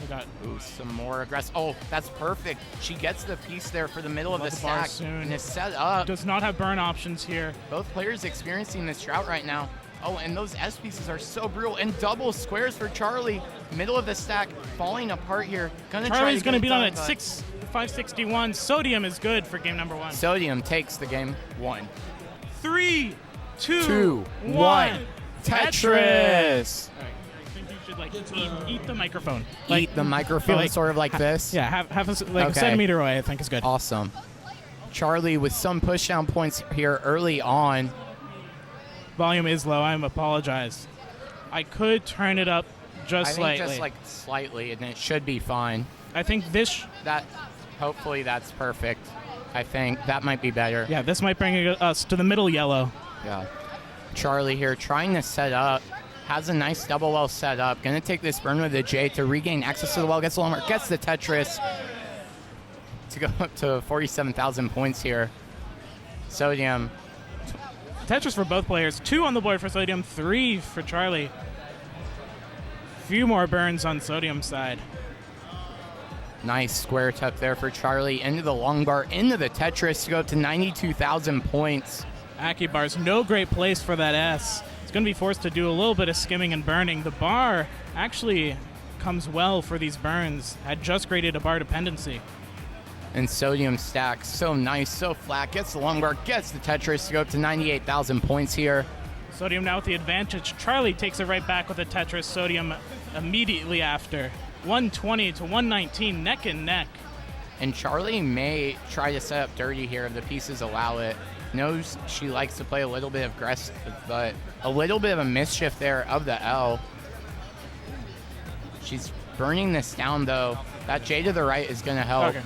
We got Ooh, some more aggressive. Oh, that's perfect. She gets the piece there for the middle of the bar stack soon. and is set up. Does not have burn options here. Both players experiencing this drought right now. Oh, and those S pieces are so brutal. And double squares for Charlie. Middle of the stack, falling apart here. Charlie's going to be on at but 561. Sodium is good for game number 1. Sodium takes the game 1. 3, 2, 2, 1. Tetris. All right, I think you should like eat the microphone. Eat the microphone like- sort of like this. Yeah, have a Okay. centimeter away. I think is good. Awesome. Charlie with some push down points here early on. Volume is low. I apologize. I could turn it up just I think slightly. just like slightly, and it should be fine. I think this. That, hopefully that's perfect. I think that might be better. Yeah, this might bring us to the middle yellow. Yeah. Charlie here trying to set up. Has a nice double well set up. Gonna take this burn with the J to regain access to the well. Gets the long mark. Gets the Tetris to go up to 47,000 points here. Sodium. Tetris for both players. 2 on the board for Sodium, 3 for Charlie. Few more burns on Sodium's side. Nice square tuck there for Charlie. Into the long bar. Into the Tetris to go up to 92,000 points. Akibar's no great place for that S. It's going to be forced to do a little bit of skimming and burning. The bar actually comes well for these burns. Had just created a bar dependency. And Sodium stacks so nice, so flat. Gets the long bar, gets the Tetris to go up to 98,000 points here. Sodium now with the advantage. Charlie takes it right back with a Tetris. Sodium immediately after. 120 to 119, neck and neck. And Charlie may try to set up dirty here if the pieces allow it. Knows she likes to play a little bit aggressive, but a little bit of a mischief there of the L. She's burning this down though. That J to the right is going to help. Okay.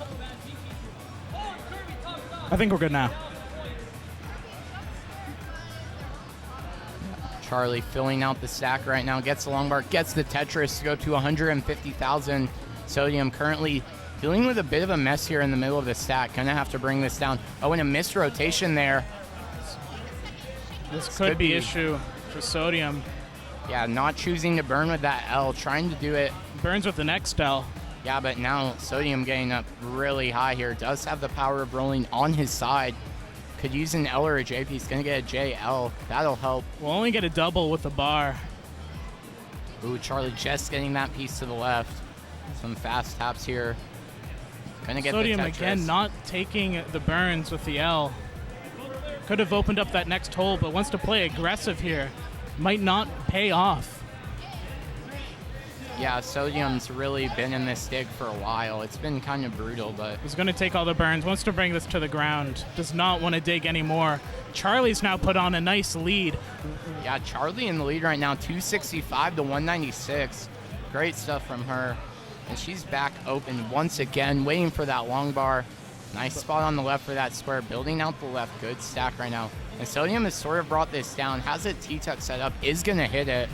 I think we're good now. Charlie filling out the stack right now. Gets the long bar, gets the Tetris to go to 150,000. Sodium currently dealing with a bit of a mess here in the middle of the stack. Gonna have to bring this down. Oh, and a missed rotation there. This could be issue for Sodium. Yeah, not choosing to burn with that L, trying to do it. Burns with the next L. Yeah, but now Sodium getting up really high here. Does have the power of rolling on his side. Could use an L or a J piece. Gonna get a JL. That'll help. We'll only get a double with the bar. Ooh, Charlie just getting that piece to the left. Some fast taps here. Gonna get Sodium the Tetris. again not taking the burns with the L. Could have opened up that next hole, but wants to play aggressive here. Might not pay off. Yeah, Sodium's really been in this dig for a while. It's been kind of brutal, but He's going to take all the burns, wants to bring this to the ground. Does not want to dig anymore. Charlie's now put on a nice lead. yeah, Charlie in the lead right now, 265 to 196. Great stuff from her. And she's back open once again, waiting for that long bar. Nice spot on the left for that square, building out the left. Good stack right now. And Sodium has sort of brought this down, has a T-tuck set up, is going to hit it.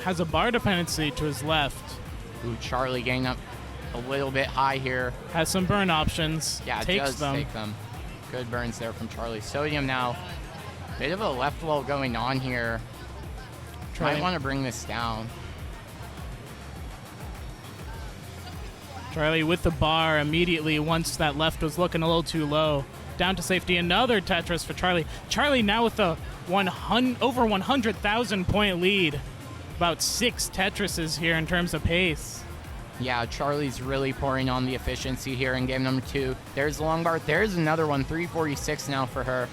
Has a bar dependency to his left. Ooh, Charlie getting up a little bit high here. Has some burn options. Yeah, it Takes does them. take them. Good burns there from Charlie. Sodium now, bit of a left wall going on here. Might want to bring this down. Charlie with the bar immediately once that left was looking a little too low. Down to safety, another Tetris for Charlie. Charlie now with a over 100,000 point lead. About 6 Tetrises here in terms of pace. Yeah, Charlie's really pouring on the efficiency here in game number 2. There's the long bar. There's another one. 346 now for her.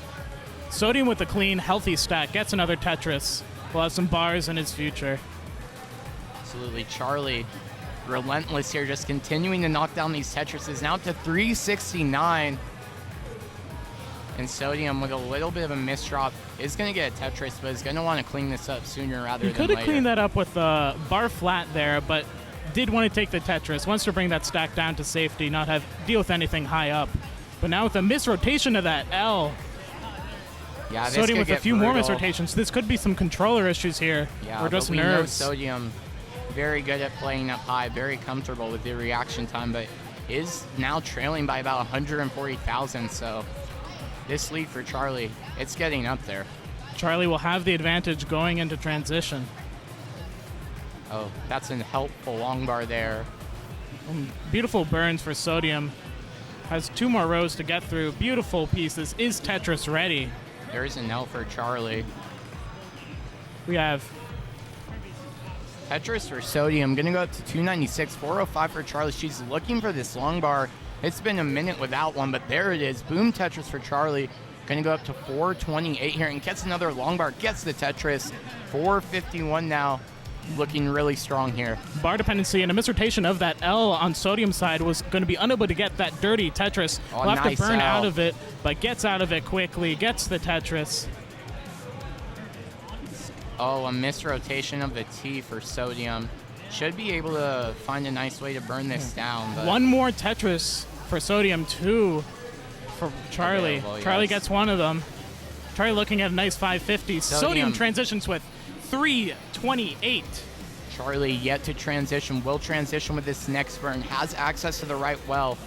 Sodium with a clean, healthy stack. Gets another Tetris. will have some bars in his future. Absolutely. Charlie, relentless here, just continuing to knock down these Tetrises. Now to 369. And Sodium, with a little bit of a misdrop, is going to get a Tetris, but is going to want to clean this up sooner rather He than could later. have cleaned that up with a bar flat there, but did want to take the Tetris. Wants to bring that stack down to safety, not have deal with anything high up. But now with a misrotation of that L, Yeah, this Sodium could with a get few more brutal. misrotations. This could be some controller issues here, Yeah, or just but we know nerves. Sodium very good at playing up high, very comfortable with the reaction time, but is now trailing by about 140,000. So this lead for Charlie, it's getting up there. Charlie will have the advantage going into transition. Oh, that's a helpful long bar there. Beautiful burns for Sodium. Has 2 more rows to get through. Beautiful pieces. Is Tetris ready? There's an L for Charlie. We have Tetris for Sodium, gonna go up to 296, 405 for Charlie. She's looking for this long bar. It's been a minute without one, but there it is. Boom Tetris for Charlie. Gonna go up to 428 here and gets another long bar, gets the Tetris. 451 now. Looking really strong here. bar dependency, and a misrotation of that L on Sodium's side was going to be unable to get that dirty Tetris. Oh, Will have nice to burn L. out of it, but gets out of it quickly, gets the Tetris. Oh, a misrotation of the T for Sodium. Should be able to find a nice way to burn this down. But 1 more Tetris for Sodium, 2 for Charlie. Available, Charlie yes. gets one of them. Charlie looking at a nice 550. Sodium transitions with 328. Charlie yet to transition, will transition with this next burn, has access to the right well.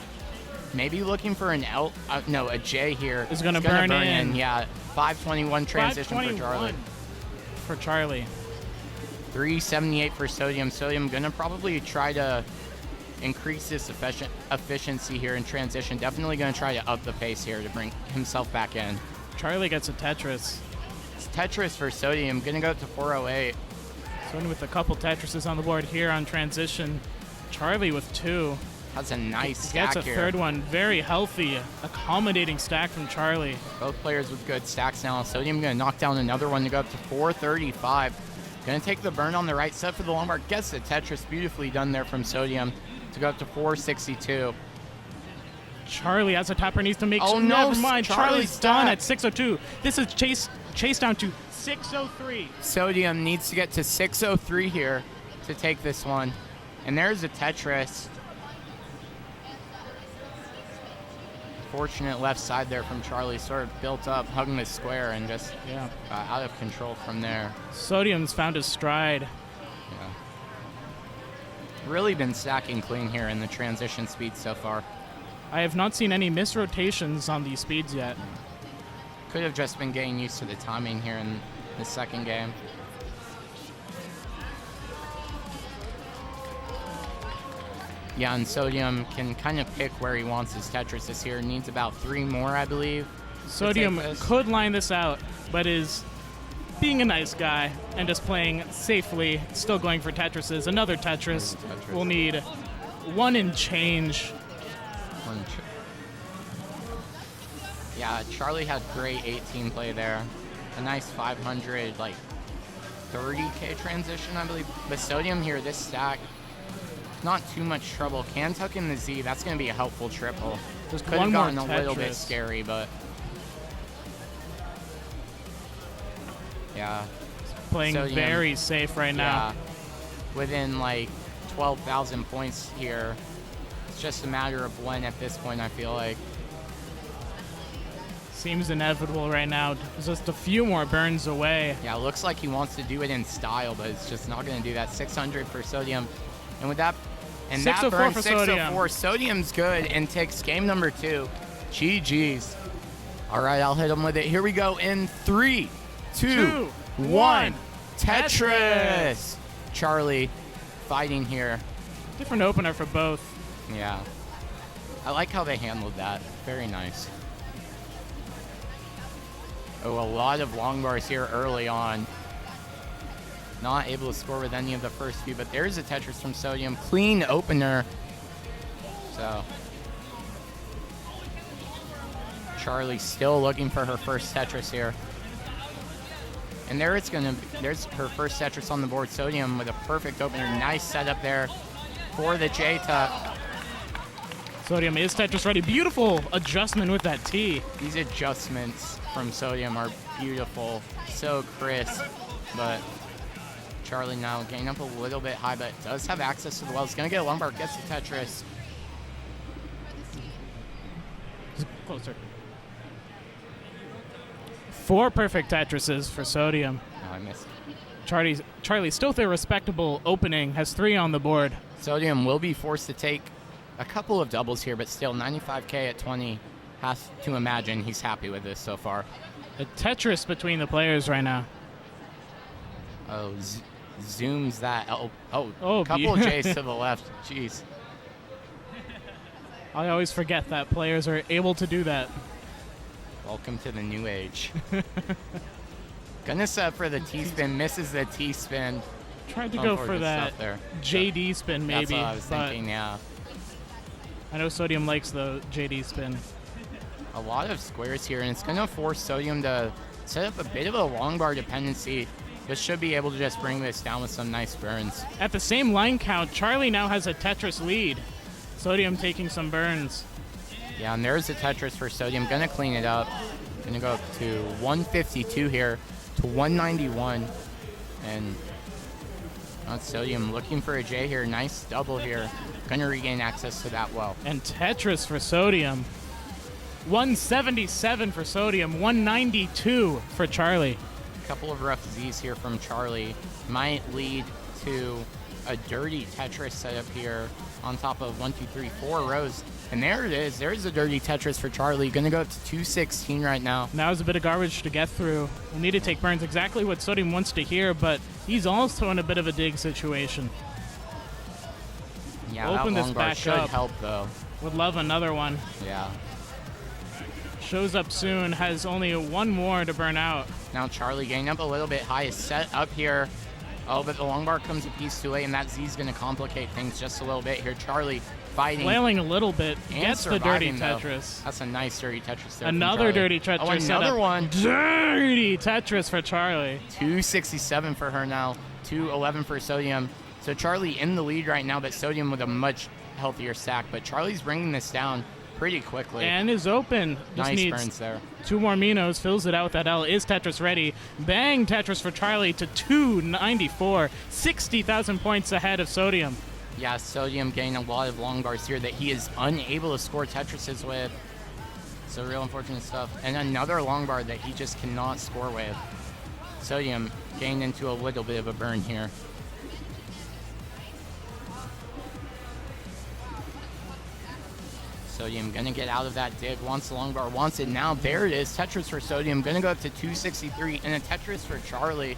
Maybe looking for an L, no, a J here. Is gonna It's burn in. Yeah, 521 transition for 521 Charlie. for Charlie. 378 for Sodium. Sodium gonna probably try to increase this efficiency here in transition. Definitely gonna try to up the pace here to bring himself back in. Charlie gets a Tetris. It's Tetris for Sodium, gonna go up to 408. Sodium with a couple Tetrises on the board here on transition. Charlie with 2. Has a nice stack Gets a here. third one. Very healthy, accommodating stack from Charlie. Both players with good stacks now. Sodium gonna knock down another one to go up to 435. Gonna take the burn on the right set for the long bar. Gets the Tetris, beautifully done there from Sodium to go up to 462. Charlie has a tapper, needs to make Oh, no, never mind. Charlie's Charlie's done stack. at 602. This is chase down to 603. Sodium needs to get to 603 here to take this one. And there's a Tetris. Fortunate left side there from Charlie, sort of built up, hugging the square, and just got out of control from there. Sodium's found his stride. Yeah. Really been stacking clean here in the transition speed so far. I have not seen any misrotations on these speeds yet. Could have just been getting used to the timing here in the second game. Yeah, and Sodium can kind of pick where he wants his Tetris this year. Needs about 3 more, I believe. Sodium take this. could line this out, but is being a nice guy and just playing safely, still going for Tetrises. Another Tetris. Tetris. We'll need 1 and change. Yeah, Charlie had great 18 play there. A nice 500, like 30K transition, I believe. But Sodium here, this stack, not too much trouble. Can tuck in the Z. That's going to be a helpful triple. Just Could one have more gotten a little bit Tetris. scary, but yeah. Playing Sodium, very safe right now. Yeah. Within like 12,000 points here. It's just a matter of when at this point, I feel like. Seems inevitable right now. Just a few more burns away. Yeah, it looks like he wants to do it in style, but it's just not going to do that. 600 for Sodium. And with that, and that 604 burn, for 604. Sodium's good and takes game number 2. GG's. All right, I'll hit him with it. Here we go in 3, 2, 1. Tetris. Charlie fighting here. Different opener for both. Yeah. I like how they handled that. Very nice. Oh, a lot of long bars here early on. Not able to score with any of the first few, but there's a Tetris from Sodium. Clean opener. So Charlie still looking for her first Tetris here. And there's her first Tetris on the board. Sodium with a perfect opener. Nice setup there for the J-tuck. Sodium is Tetris ready. Beautiful adjustment with that T. These adjustments from Sodium are beautiful, so crisp, but Charlie now getting up a little bit high, but does have access to the well. He's going to get a lumbar, gets the Tetris. Closer. 4 perfect Tetrises for Sodium. Oh, I missed. Charlie still with a respectable opening, has 3 on the board. Sodium will be forced to take a couple of doubles here, but still 95K at 20. Has to imagine he's happy with this so far. A Tetris between the players right now. Oh, zooms that. Oh, Oh, couple of J's to the left. Jeez. I always forget that players are able to do that. Welcome to the new age. Gonna set for the T-spin, misses the T-spin. Tried to go for that there. JD spin maybe. That's what I was thinking, yeah. I know Sodium likes the JD spin. A lot of squares here, and it's gonna force Sodium to set up a bit of a long bar dependency. But should be able to just bring this down with some nice burns. At the same line count, Charlie now has a Tetris lead. Sodium taking some burns. Yeah, and there's a Tetris for Sodium. Gonna clean it up. Gonna go up to 152 here to 191. And Sodium looking for a J here. Nice double here. Gonna regain access to that well. And Tetris for Sodium. 177 for Sodium, 192 for Charlie. Couple of rough Z's here from Charlie. Might lead to a dirty Tetris setup here on top of 1, 2, 3, 4 rows. And there it is. There's a dirty Tetris for Charlie. Gonna go up to 216 right now. Now is a bit of garbage to get through. We'll need to take burns, exactly what Sodium wants to hear, but he's also in a bit of a dig situation. Yeah, Open that this long bar back should up. help though. Would love another one. Yeah. Shows up soon, has only 1 more to burn out. Now Charlie getting up a little bit high, is set up here. Oh, but the long bar comes a piece too late, and that Z's going to complicate things just a little bit here. Charlie fighting. Flailing a little bit, and gets the dirty surviving, though. Tetris. That's a nice dirty Tetris there. Another dirty Tetris. Oh, another setup. one. Dirty Tetris for Charlie. 267 for her now. 211 for Sodium. So Charlie in the lead right now, but Sodium with a much healthier stack. But Charlie's bringing this down pretty quickly. And is open. Just nice needs burns there. 2 more Minos, fills it out with that L. Is Tetris ready? Bang Tetris for Charlie to 294. 60,000 points ahead of Sodium. Yeah, Sodium getting a lot of long bars here that he is unable to score Tetrises with. So real unfortunate stuff. And another long bar that he just cannot score with. Sodium getting into a little bit of a burn here. Sodium gonna get out of that dig, wants the long bar, wants it now. There it is, Tetris for Sodium, gonna go up to 263, and a Tetris for Charlie,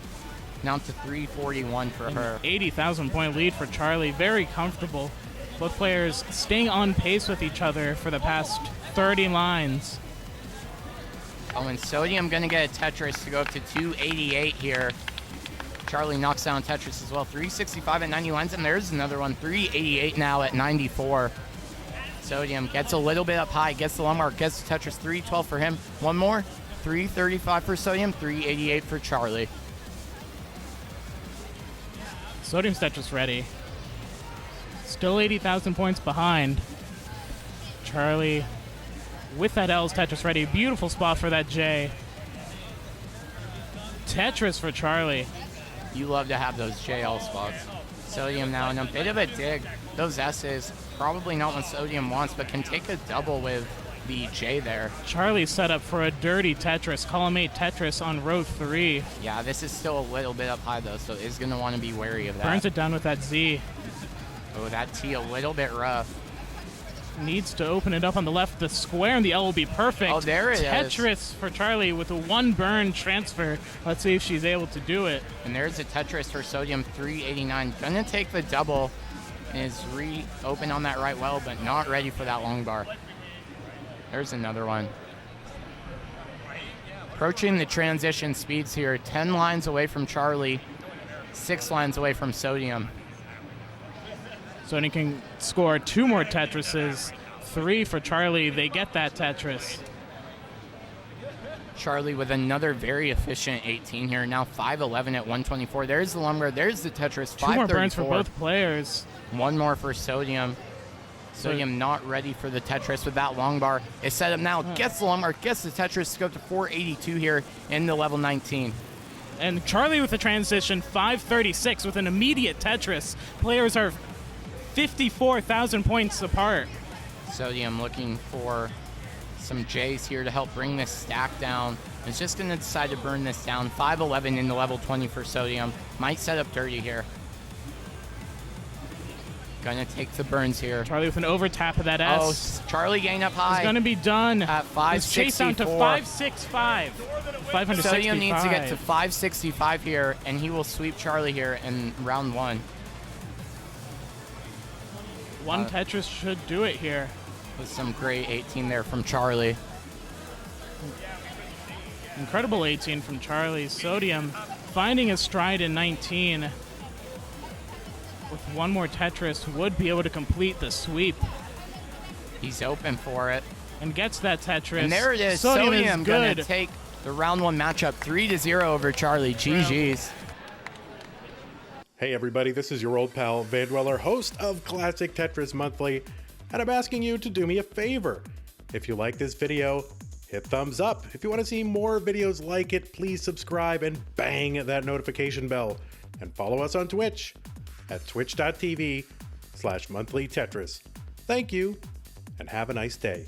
now to 341 for her. 80,000 point lead for Charlie, very comfortable. Both players staying on pace with each other for the past 30 lines. Oh, and Sodium gonna get a Tetris to go up to 288 here. Charlie knocks down Tetris as well, 365 at 90 lines, and there's another one, 388 now at 94. Sodium gets a little bit up high, gets the long bar, gets the Tetris, 312 for him. One more, 335 for Sodium, 388 for Charlie. Sodium's Tetris ready. Still 80,000 points behind. Charlie with that L's Tetris ready. Beautiful spot for that J. Tetris for Charlie. You love to have those JL spots. Sodium now in a bit of a dig. Those S's, probably not what Sodium wants, but can take a double with the J there. Charlie set up for a dirty Tetris. Column 8 Tetris on row 3. Yeah, this is still a little bit up high though, so is going to want to be wary of that. Burns it down with that Z. Oh, that T a little bit rough. Needs to open it up on the left. The square and the L will be perfect. Oh, there it is. Tetris for Charlie with a 1 burn transfer. Let's see if she's able to do it. And there's a Tetris for Sodium, 389. Gonna take the double. Is reopen on that right well, but not ready for that long bar. There's another one. Approaching the transition speeds here. 10 lines away from Charlie. 6 lines away from Sodium. Sodium can score 2 more Tetrises. 3 for Charlie. They get that Tetris. Charlie with another very efficient 18 here. Now 511 at 124. There's the lumber. There's the Tetris. 2 more burns 534. for both players. One more for Sodium. Sodium not ready for the Tetris with that long bar. It's set up now. Gets the long bar. Gets the Tetris. Go to 482 here in the level 19. And Charlie with the transition, 536 with an immediate Tetris. Players are 54,000 points apart. Sodium looking for some J's here to help bring this stack down. It's just going to decide to burn this down. 511 into level 20 for Sodium. Might set up dirty here. Gonna take the burns here. Charlie with an over tap of that S. Oh, Charlie getting up high. It's gonna be done. At 564. Chase down to 565. 565. Sodium needs to get to 565 here, and he will sweep Charlie here in round 1. One Tetris should do it here. With some great 18 there from Charlie. Incredible 18 from Charlie. Sodium finding his stride in 19. With one more Tetris, would be able to complete the sweep. He's open for it. And gets that Tetris. And there it is. Sodium going to take the round 1 matchup 3-0 over Charlie. GG's. Hey everybody, this is your old pal Vandweller, host of Classic Tetris Monthly, and I'm asking you to do me a favor. If you like this video, hit thumbs up. If you want to see more videos like it, please subscribe and bang that notification bell. And follow us on Twitch at twitch.tv/monthlytetris. Thank you, and have a nice day.